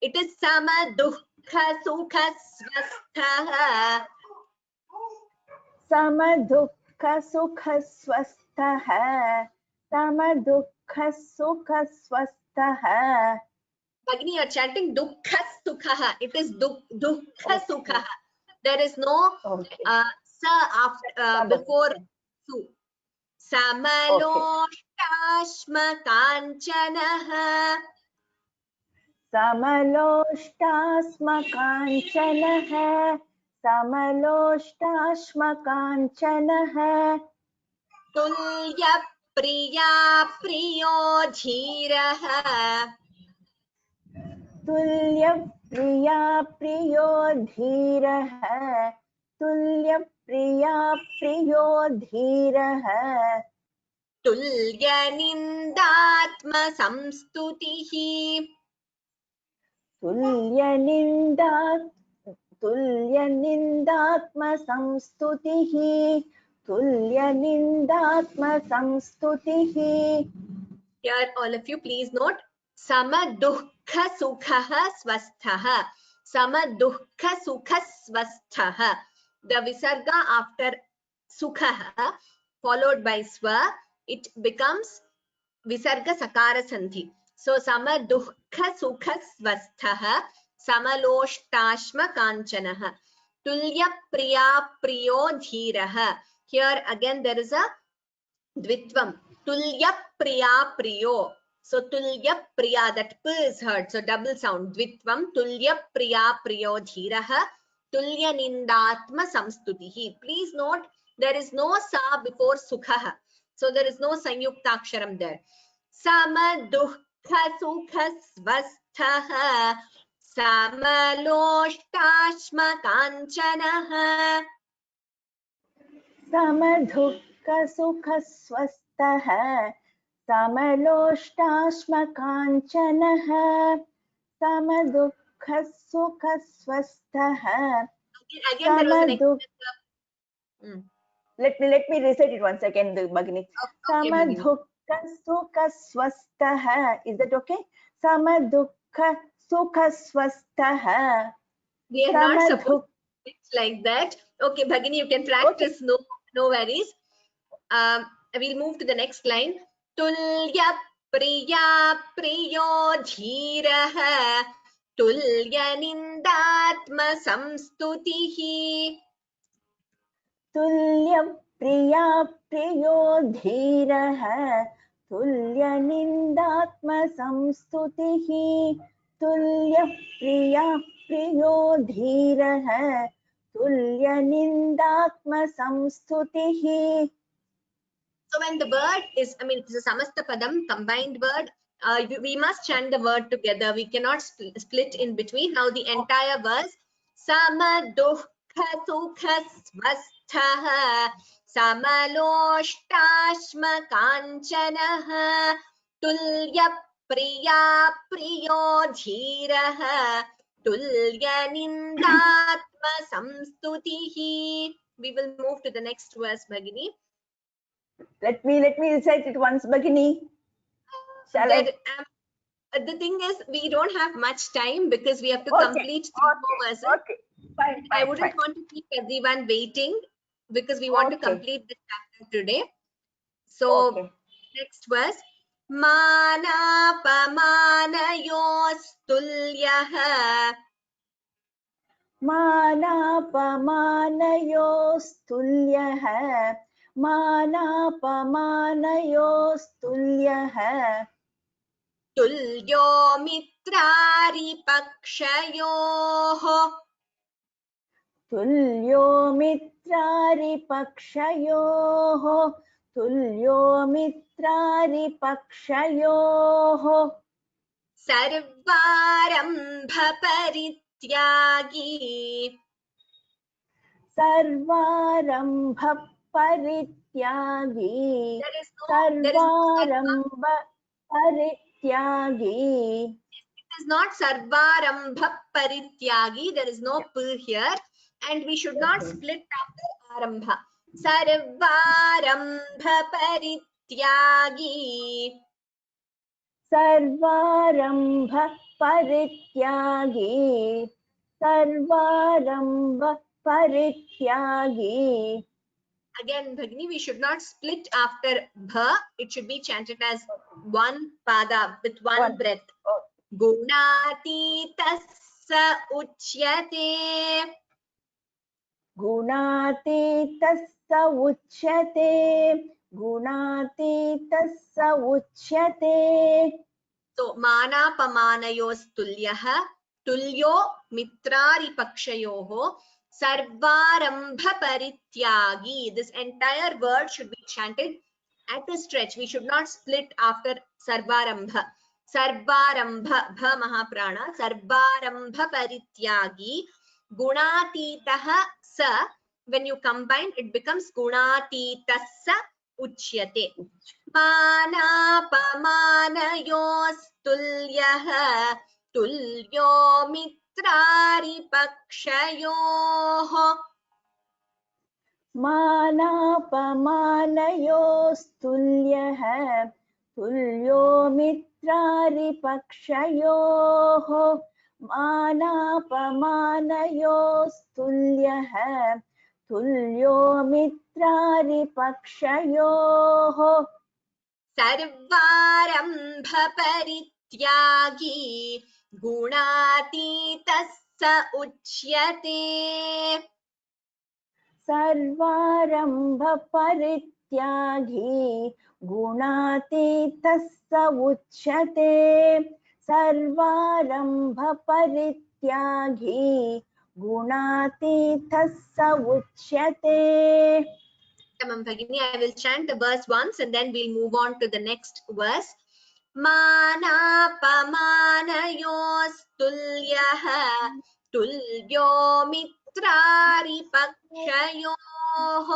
It is samadukkhasukhasvastha. समदुःखसुखस्वस्थः समदुःखसुखस्वस्थः. Bhagini, you are chanting dukkha-sukha. It is dukkha-sukha. There is no sa after before Su. Samaloshtasmakanchanaः. समलोष्टास्मकाञ्चनः समलोष्टाश्मकाञ्चनः तुल्यप्रिया प्रियो धीरः. तुल्यप्रिया प्रियो धीरः तुल्यप्रिया प्रियो धीरः तुल्यनिन्दात्मसंस्तुतिः. तुल्यनिन्दात्मसंस्तुतिः तुल्यनिन्दात्मसंस्तुतिः Here all of you please note samadukha sukha swastha. Samadukha sukha swastha. The visarga after sukha followed by swa, it becomes visarga sakara sandhi. So samadukha sukha swastha samaloštashma kanchanah. Tulya priya priyo dhiraha. Here again there is a dvitvam. Tulya priya priyo. So tulya priya, that p is heard. So double sound. Dvitvam tulya priya priyo dhiraha. Tulya nindatma samstutihi. Please note there is no sa before sukha. So there is no sanyuktaksharam there. Samadukha sukha svasthaha. Samaloštashma kanchanah. समदुःखसुखस्वस्थः समलोष्टाश्मकाञ्चनः समदुःखसुखस्वस्थः Again there was an let me recite it once again, Bhagini. Okay, Bhagini. Samadhukkasukaswastah. Is that okay? Samadhukkasukaswastah. We are not supposed to speak like that. Okay, Bhagini, you can practice. Okay. No worries. We'll move to the next line. Tulya priya priyo dhiraha. Tulya nindatma samstutihi. Tulya priya priyo dhiraha. Tulya nindatma samstutihi. Tulya priya priyo dhiraha. Tulya nindatma samstutihi. So when the word is, it's a samasta padam, combined word, we must chant the word together. We cannot split in between. Now the entire verse, samadukha sukha svasthaha, samaloštashma kanchanah, tulya priya priyo dhiraha, tulya nindatma samstutihi. We will move to the next verse, Bhagini. Let me recite it once, Bhagini. Shall I? The thing is, we don't have much time because we have to complete 3 more verses. Okay. Fine, I wouldn't want to keep everyone waiting because we want to complete the chapter today. So, next verse. Manapamanayostulyaha. Manapamanayostulyaha. Manapamanayostulyaha. Tulyo mitrari pakshayoho. Tulyo mitrari pakshayoho. Tulyo mitrari pakshayoho. Sarvarambha parityagi. Sarvarambha parityagi. Sarvarambha parityagi. It is not sarvarambha parityagi. There is no p here. And we should not split after arambha. Sarvarambha parityagi. Sarvarambha parityagi. Sarvarambha parityagi. Again, Bhagini, we should not split after bha. It should be chanted as one pada with one breath. Gunatitasya uchyate. गुणातीतः स उच्यते गुणातीतः स उच्यते So मानापमानयोस्तुल्यः तुल्यो मित्रारिपक्षयोः सर्वारंभ परित्यागी. This entire word should be chanted at a stretch. We should not split after sarvarambha. Sarvarambha bha mahaprana sarvarambha parityagi gunatitah sa. When you combine, it becomes gunatitassa uchyate. मानापमानयोस्तुल्यः तुल्यो मित्रारिपक्षयोः मानापमानयोस्तुल्यः तुल्यो मित्रारिपक्षयोः मानापमानयोस्तुल्यः तुल्यो मित्रारिपक्षयोः सर्वारंभ परित्यागी गुणातीतः स उच्यते सर्वारंभ परित्यागी गुणातीतः स उच्यते सर्वारंभ परित्यागी गुणातीतः स उच्यते Bhagini, I will chant the verse once and then we'll move on to the next verse. मानापमानयोस्तुल्यः तुल्यो मित्रारिपक्षयोः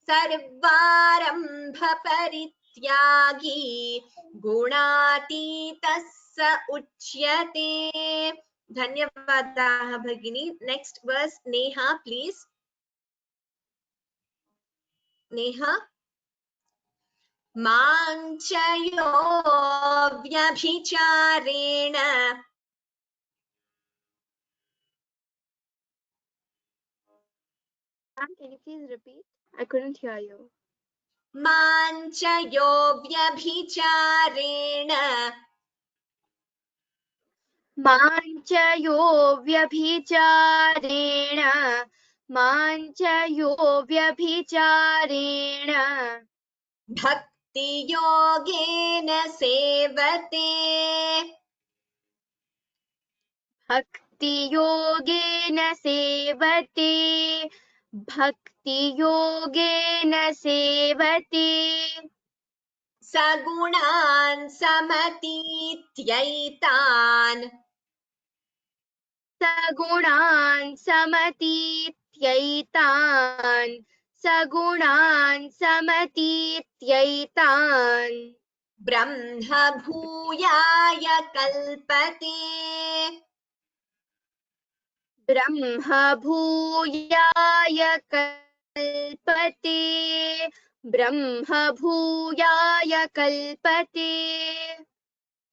सर्वारंभ परित्यागी गुणातीतः स उच्यते. धन्यवादाः भगिनी. Next verse, Neha, please. Neha. माञ्चयो व्यभिचारेण Ma'am, can you please repeat? I couldn't hear you. माञ्चयो व्यभिचारेण माञ्चयो व्यभिचारेण माञ्चयो व्यभिचारेण भक्तियोगेन सेवते भक्तियोगेन सेवते भक्तियोगेन सेवते सगुणान् समतीत्यैतान् सगुणान् समतीत्यैतान् सगुणान् समतीत्यैतान् ब्रह्म भूयाय कल्पते ब्रह्म भूयाय कल्पते ब्रह्म भूयाय कल्पते.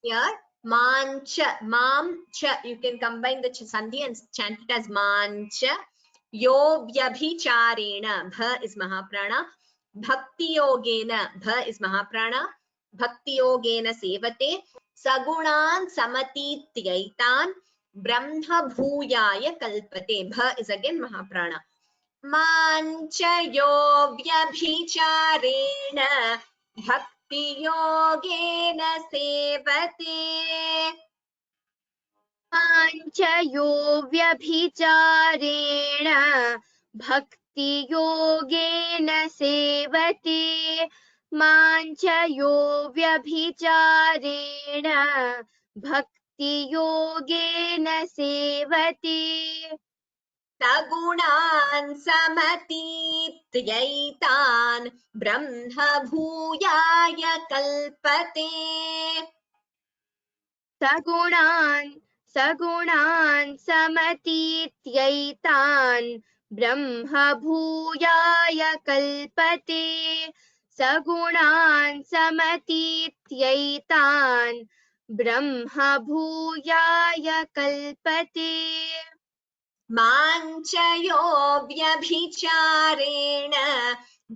Here mancha mamcha, you can combine the sandhi and chant it as mancha. Yo vyabhicharena, bha is mahaprana. Bhakti yogena, bha is mahaprana. Bhakti yogena sevate sagunan samatityaitan brahma bhuyaya kalpate. Bha is again mahaprana. Mancha yo vyabhicharena भक्तियोगेन सेवते माञ्चयो व्यभिचारेण भक्तियोगेन सेवते माञ्चयो व्यभिचारेण भक्तियोगेन सेवते सगुणान् समतीत्यैतान् ब्रह्म भूयाय कल्पते सगुणान् समतीत्यैतान् ब्रह्म भूयाय कल्पते सगुणान् समतीत्यैतान् ब्रह्म भूयाय कल्पते. माञ्चयो व्यभिचारेण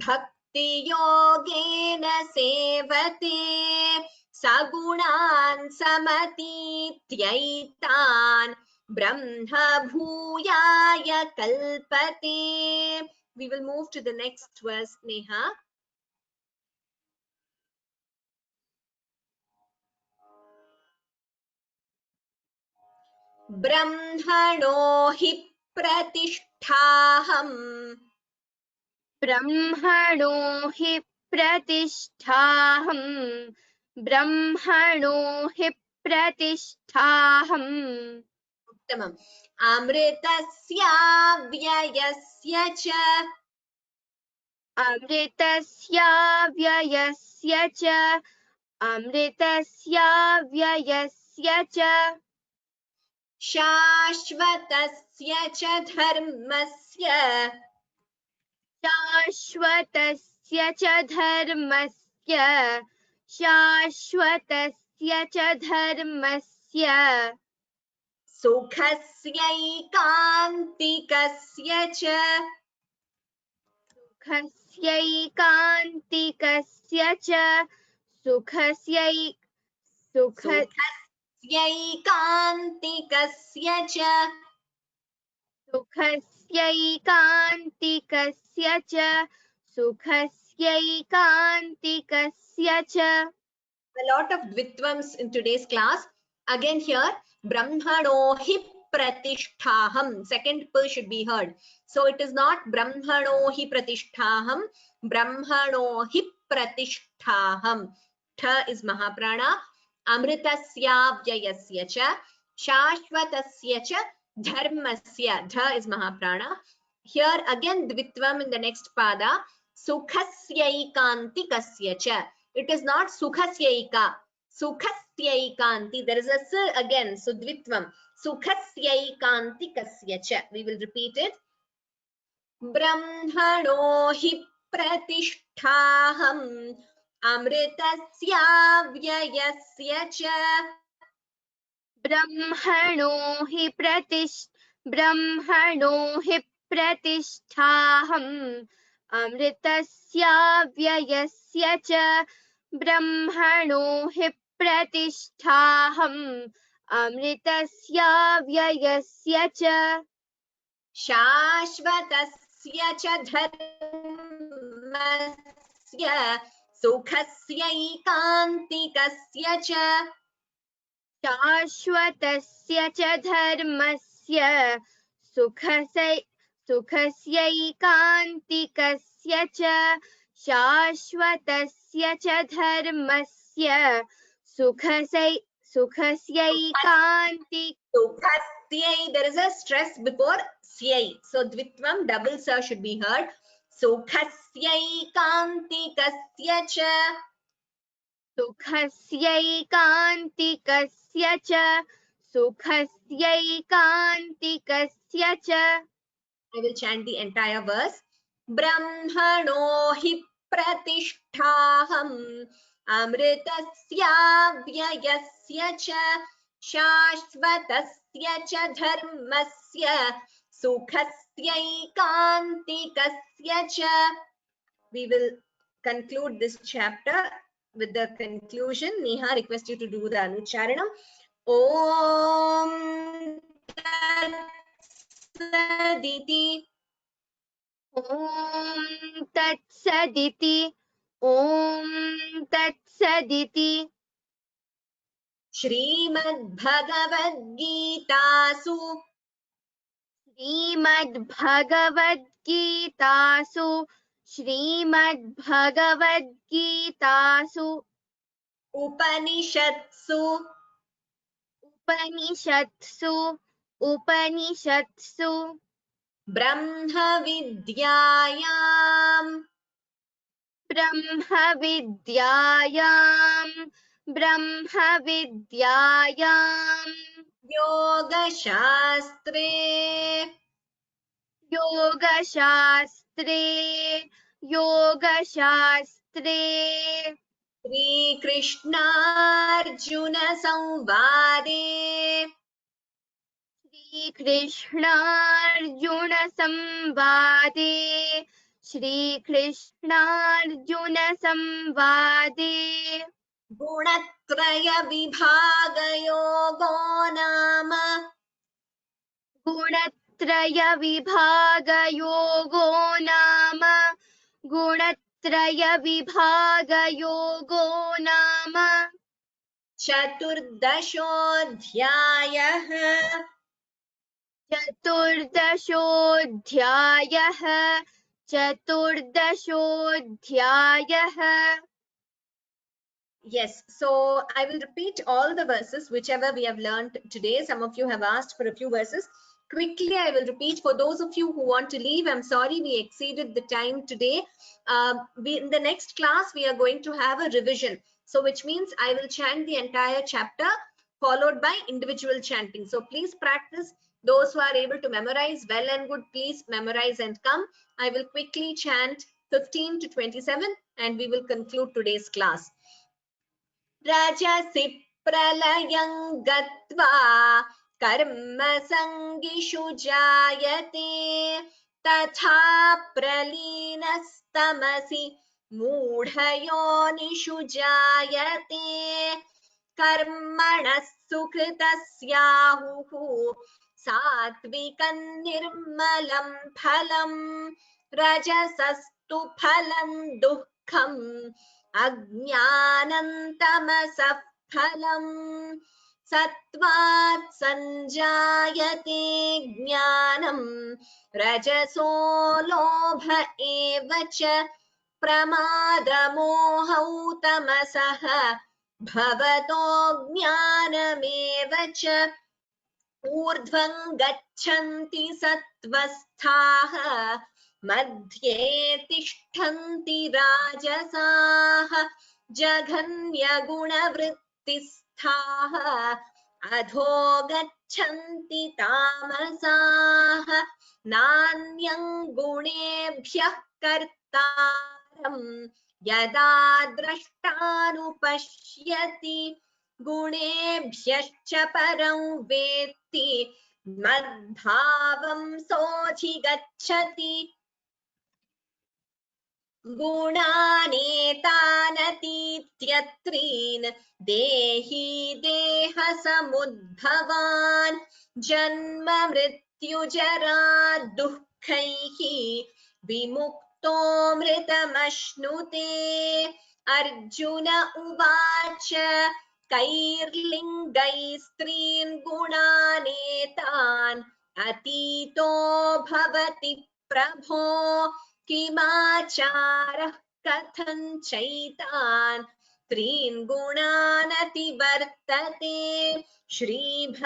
भक्तियोगेन सेवते सगुणान् समतीत्यैतान् ब्रह्म भूयाय कल्पते. We will move to the next verse, Neha. ब्रह्मणो हि प्रतिष्ठाहम्. ब्रह्मणो हि प्रतिष्ठाहम्. ब्रह्मणो हि प्रतिष्ठाहम्. उत्तमम्. अमृतस्याव्ययस्य च. अमृतस्याव्ययस्य च. अमृतस्याव्ययस्य च. शाश्वतस्य च धर्मस्य. शाश्वतस्य च धर्मस्य. शाश्वतस्य च धर्मस्य. सुखस्यैकान्तिकस्य च. सुखस्यैकान्तिकस्य च. सुखस्यैकान्तिकस्य च. सुखस्यैकान्तिकस्य च. सुखस्यैकान्तिकस्य च. A lot of dvitvams in today's class. Again here, brahmano hi pratisthaham. Second p should be heard. So it is not brahmano hi pratisthaham. Brahmano hi pratisthaham. Tha is mahaprana. Amritasya vyayasya cha. Shashvatasya cha. Dharmasya. Dha is mahaprana. Here again dvitvam in the next pada. Sukhasyaikantikaस्य cha. It is not sukhasyaika. Sukhasyaikantī. There is a s again. So dvitvam. Sukhasyaikantikaस्य cha. We will repeat it. Brahmano hi pratisthaham. Amritasya vyayasya cha. ब्रह्मणो हि प्रतिष्ठाहम्. अमृतस्याव्ययस्य च. ब्रह्मणो हि प्रतिष्ठाहम्. अमृतस्याव्ययस्य च. शाश्वतस्य च धर्मस्य. सुखस्यैकान्तिकस्य च. शाश्वतस्य च धर्मस्य. सुखस्यैकान्तिकस्य च. शाश्वतस्य च धर्मस्य. सुखस्यैकान्तिक. Sukhasyai, there is a stress before syai. So dvitvam double sa should be heard. Sukhasyaikantikasya cha. सुखस्यैकान्तिकस्य च. सुखस्यैकान्तिकस्य च. I will chant the entire verse. Brahmano hi pratisthaham. Amritasya vyayasya cha. Shashvatasya cha dharmasya. Sukhasyaikantikaskya cha. We will conclude this chapter with the conclusion. Neha, request you to do the anucharanam. Om Tatsaditi. ॐ तत्सदिति. ॐ तत्सदिति. श्रीमद्भगवद्गीतासु. श्रीमद्भगवद्गीतासु. श्रीमद्भगवद्गीतासु. उपनिषत्सु. उपनिषत्सु. उपनिषत्सु. ब्रह्मविद्यायां. ब्रह्मविद्यायां. ब्रह्मविद्यायां. योगशास्त्रे. योगशास्त्रे. योगशास्त्रे. श्रीकृष्णार्जुनसंवादे. श्रीकृष्णार्जुनसंवादे. श्रीकृष्णार्जुनसंवादे. गुणत्रयविभागयोगो नाम. गुणत्रय विभागयोगो नाम गुणत्रय विभागयोगो नाम चतुर्दशोऽध्यायः चतुर्दशोऽध्यायः चतुर्दशोऽध्यायः Yes, so I will repeat all the verses whichever we have learned today. Some of you have asked for a few verses. Quickly, I will repeat for those of you who want to leave. I'm sorry we exceeded the time today. In the next class, we are going to have a revision. So which means I will chant the entire chapter followed by individual chanting. So please practice. Those who are able to memorize, well and good, please memorize and come. I will quickly chant 15 to 27 and we will conclude today's class. रजसि प्रलयं गत्वा कर्मसङ्गिषु जायते तथा प्रलीनस्तमसि मूढयोनिषु जायते कर्मणः सुकृतस्याहुः सात्विकं निर्मलं फलं रजसस्तु फलं दुःखम् अज्ञानन्तमसः फलम् सत्त्वात् सञ्जायते ज्ञानम् रजसो लोभ एव च प्रमादमोहौ तमसः भवतो ज्ञानमेव च ऊर्ध्वं गच्छन्ति सत्त्वस्थाः मध्ये तिष्ठन्ति राजसाः जघन्यगुणवृत्तिस्थाः अधो गच्छन्ति तामसाः नान्यं गुणेभ्यः कर्तारं यदा द्रष्टानुपश्यति गुणेभ्यश्च परं वेत्ति मद्भावं सोऽधिगच्छति गुणानेतानतीत्यत्रीन् देही देहसमुद्भवान् जन्म मृत्युजरा दुःखैः विमुक्तो मृतमश्नुते अर्जुन उवाच कैर्लिङ्गैस्त्रीन् गुणानेतान् अतीतो भवति प्रभो किमाचारः कथं चैतान् त्रीन् गुणानतिवर्तते श्रीभगवानुवाच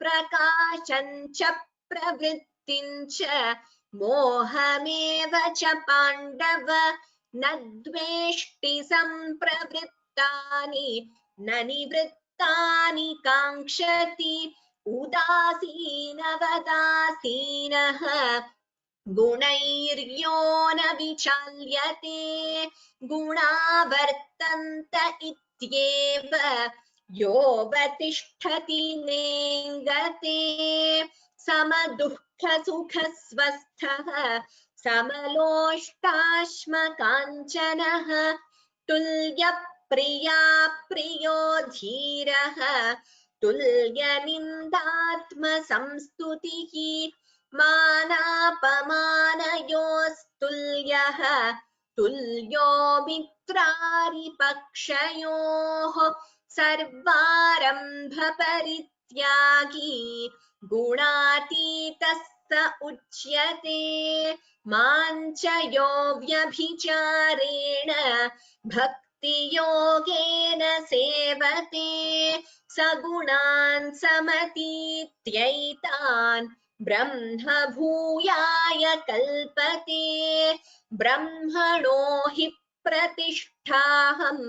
प्रकाशं च प्रवृत्तिं च मोहमेव च पाण्डव न द्वेष्टि सम्प्रवृत्तानि न निवृत्तानि काङ्क्षति उदासीनवदासीनः गुणैर्यो न विचाल्यते गुणा वर्तन्त इत्येव योऽवतिष्ठति नेङ्गते समदुःखसुखस्वस्थः समलोष्टाश्मकाञ्चनः तुल्यप्रिया प्रियो धीरः तुल्यनिन्दात्मसंस्तुतिः मानापमानयोस्तुल्यः तुल्यो मित्रारिपक्षयोः सर्वारम्भपरित्यागी गुणातीतः स उच्यते माञ्च यो व्यभिचारेण भक्तियोगेन सेवते सगुणान् समतीत्यैतान् ब्रह्म भूयाय कल्पते ब्रह्मणो हि प्रतिष्ठाहम्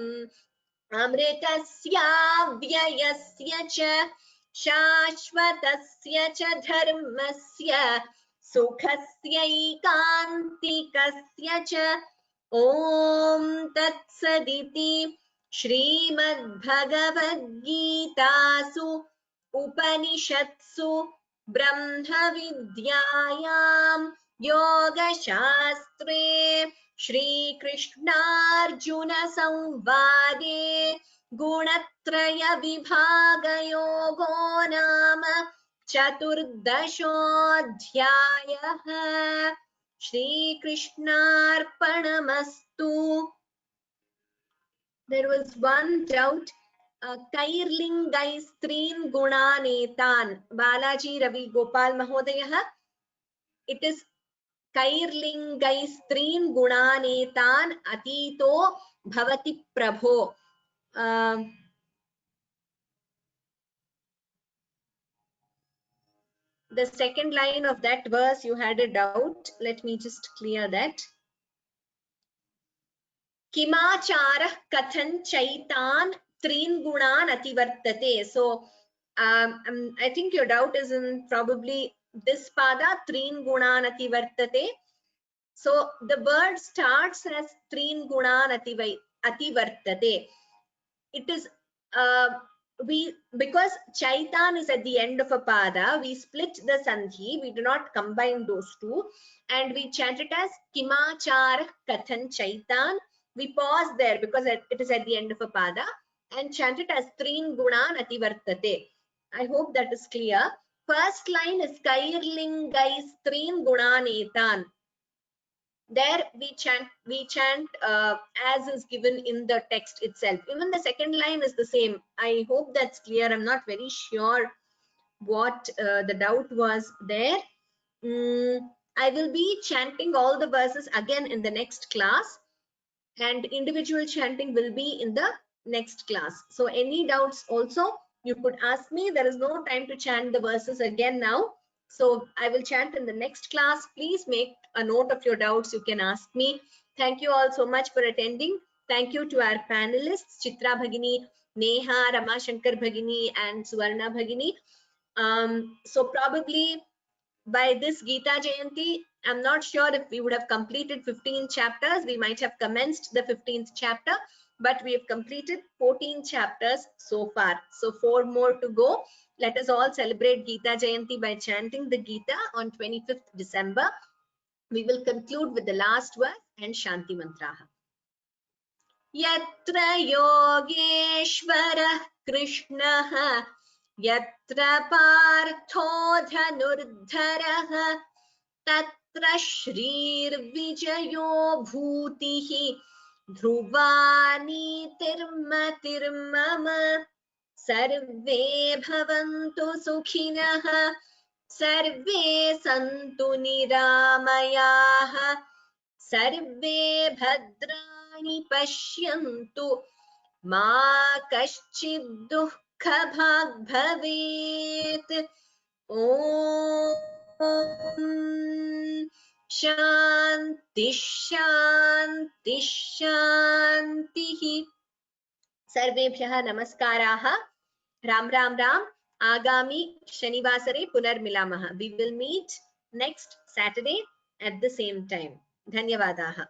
अमृतस्याव्ययस्य च शाश्वतस्य च धर्मस्य सुखस्यैकान्तिकस्य च ॐ तत्सदिति श्रीमद्भगवद्गीतासु उपनिषत्सु ब्रह्मविद्यायां योगशास्त्रे श्रीकृष्णार्जुनसंवादे गुणत्रय विभागयोगो नाम चतुर्दशोऽध्यायः। श्रीकृष्णार्पणमस्तु। There was one doubt. कैर्लिङ्गैस्त्रीन् गुणानेतान्, Balaji Ravi Gopal Mahodayah. It is कैर्लिङ्गैस्त्रीन् गुणानेतान् अतीतो भवति प्रभो. The second line of that verse you had a doubt. Let me just clear that. Kimacharah kathan chaitan trin gunan ativartate. So I think your doubt is in probably this pada, trin gunan ativartate. So the word starts as trin gunan ativartate. It is because chaitan is at the end of a pada, we split the sandhi, we do not combine those two, and we chant it as kimachar kathan chaitan. We pause there because it is at the end of a pada and chant it as trin gunan ativartate. I hope that is clear. First line is kairlingais trin gunanetan. There we chant as is given in the text itself. Even the second line is the same. I hope that's clear. I'm not very sure what the doubt was there. I will be chanting all the verses again in the next class, and individual chanting will be in the next class. So any doubts also you could ask me. There is no time to chant the verses again now. So I will chant in the next class. Please make a note of your doubts. You can ask me. Thank you all so much for attending. Thank you to our panelists, Chitra Bhagini, Neha, Rama Shankar Bhagini, and Suvarna Bhagini. So probably by this Gita Jayanti, I'm not sure if we would have completed 15 chapters. We might have commenced the 15th chapter, but we have completed 14 chapters so far. So 4 more to go. Let us all celebrate Gita Jayanti by chanting the Gita on 25th December. We will conclude with the last verse and Shanti Mantraha. Yatra Yogeshwarah Krishnaha Yatra Partho Dhanurdharaha Tatra Shrirvijayo Bhutihi Dhruvani Tirmatirmama Sarve Bhavantu Sukhinaha Sarve Santu Niramayaha Sarve Bhadrani Pashyantu Ma Kaschid Dukkha Bhag Bhavet. Om Shanti Shanti Shanti. Sarvebhyah Namaskaraha. Ram Ram Ram. Agami Shanivasare Punarmilamaha. We will meet next Saturday at the same time. Dhanyavadaha.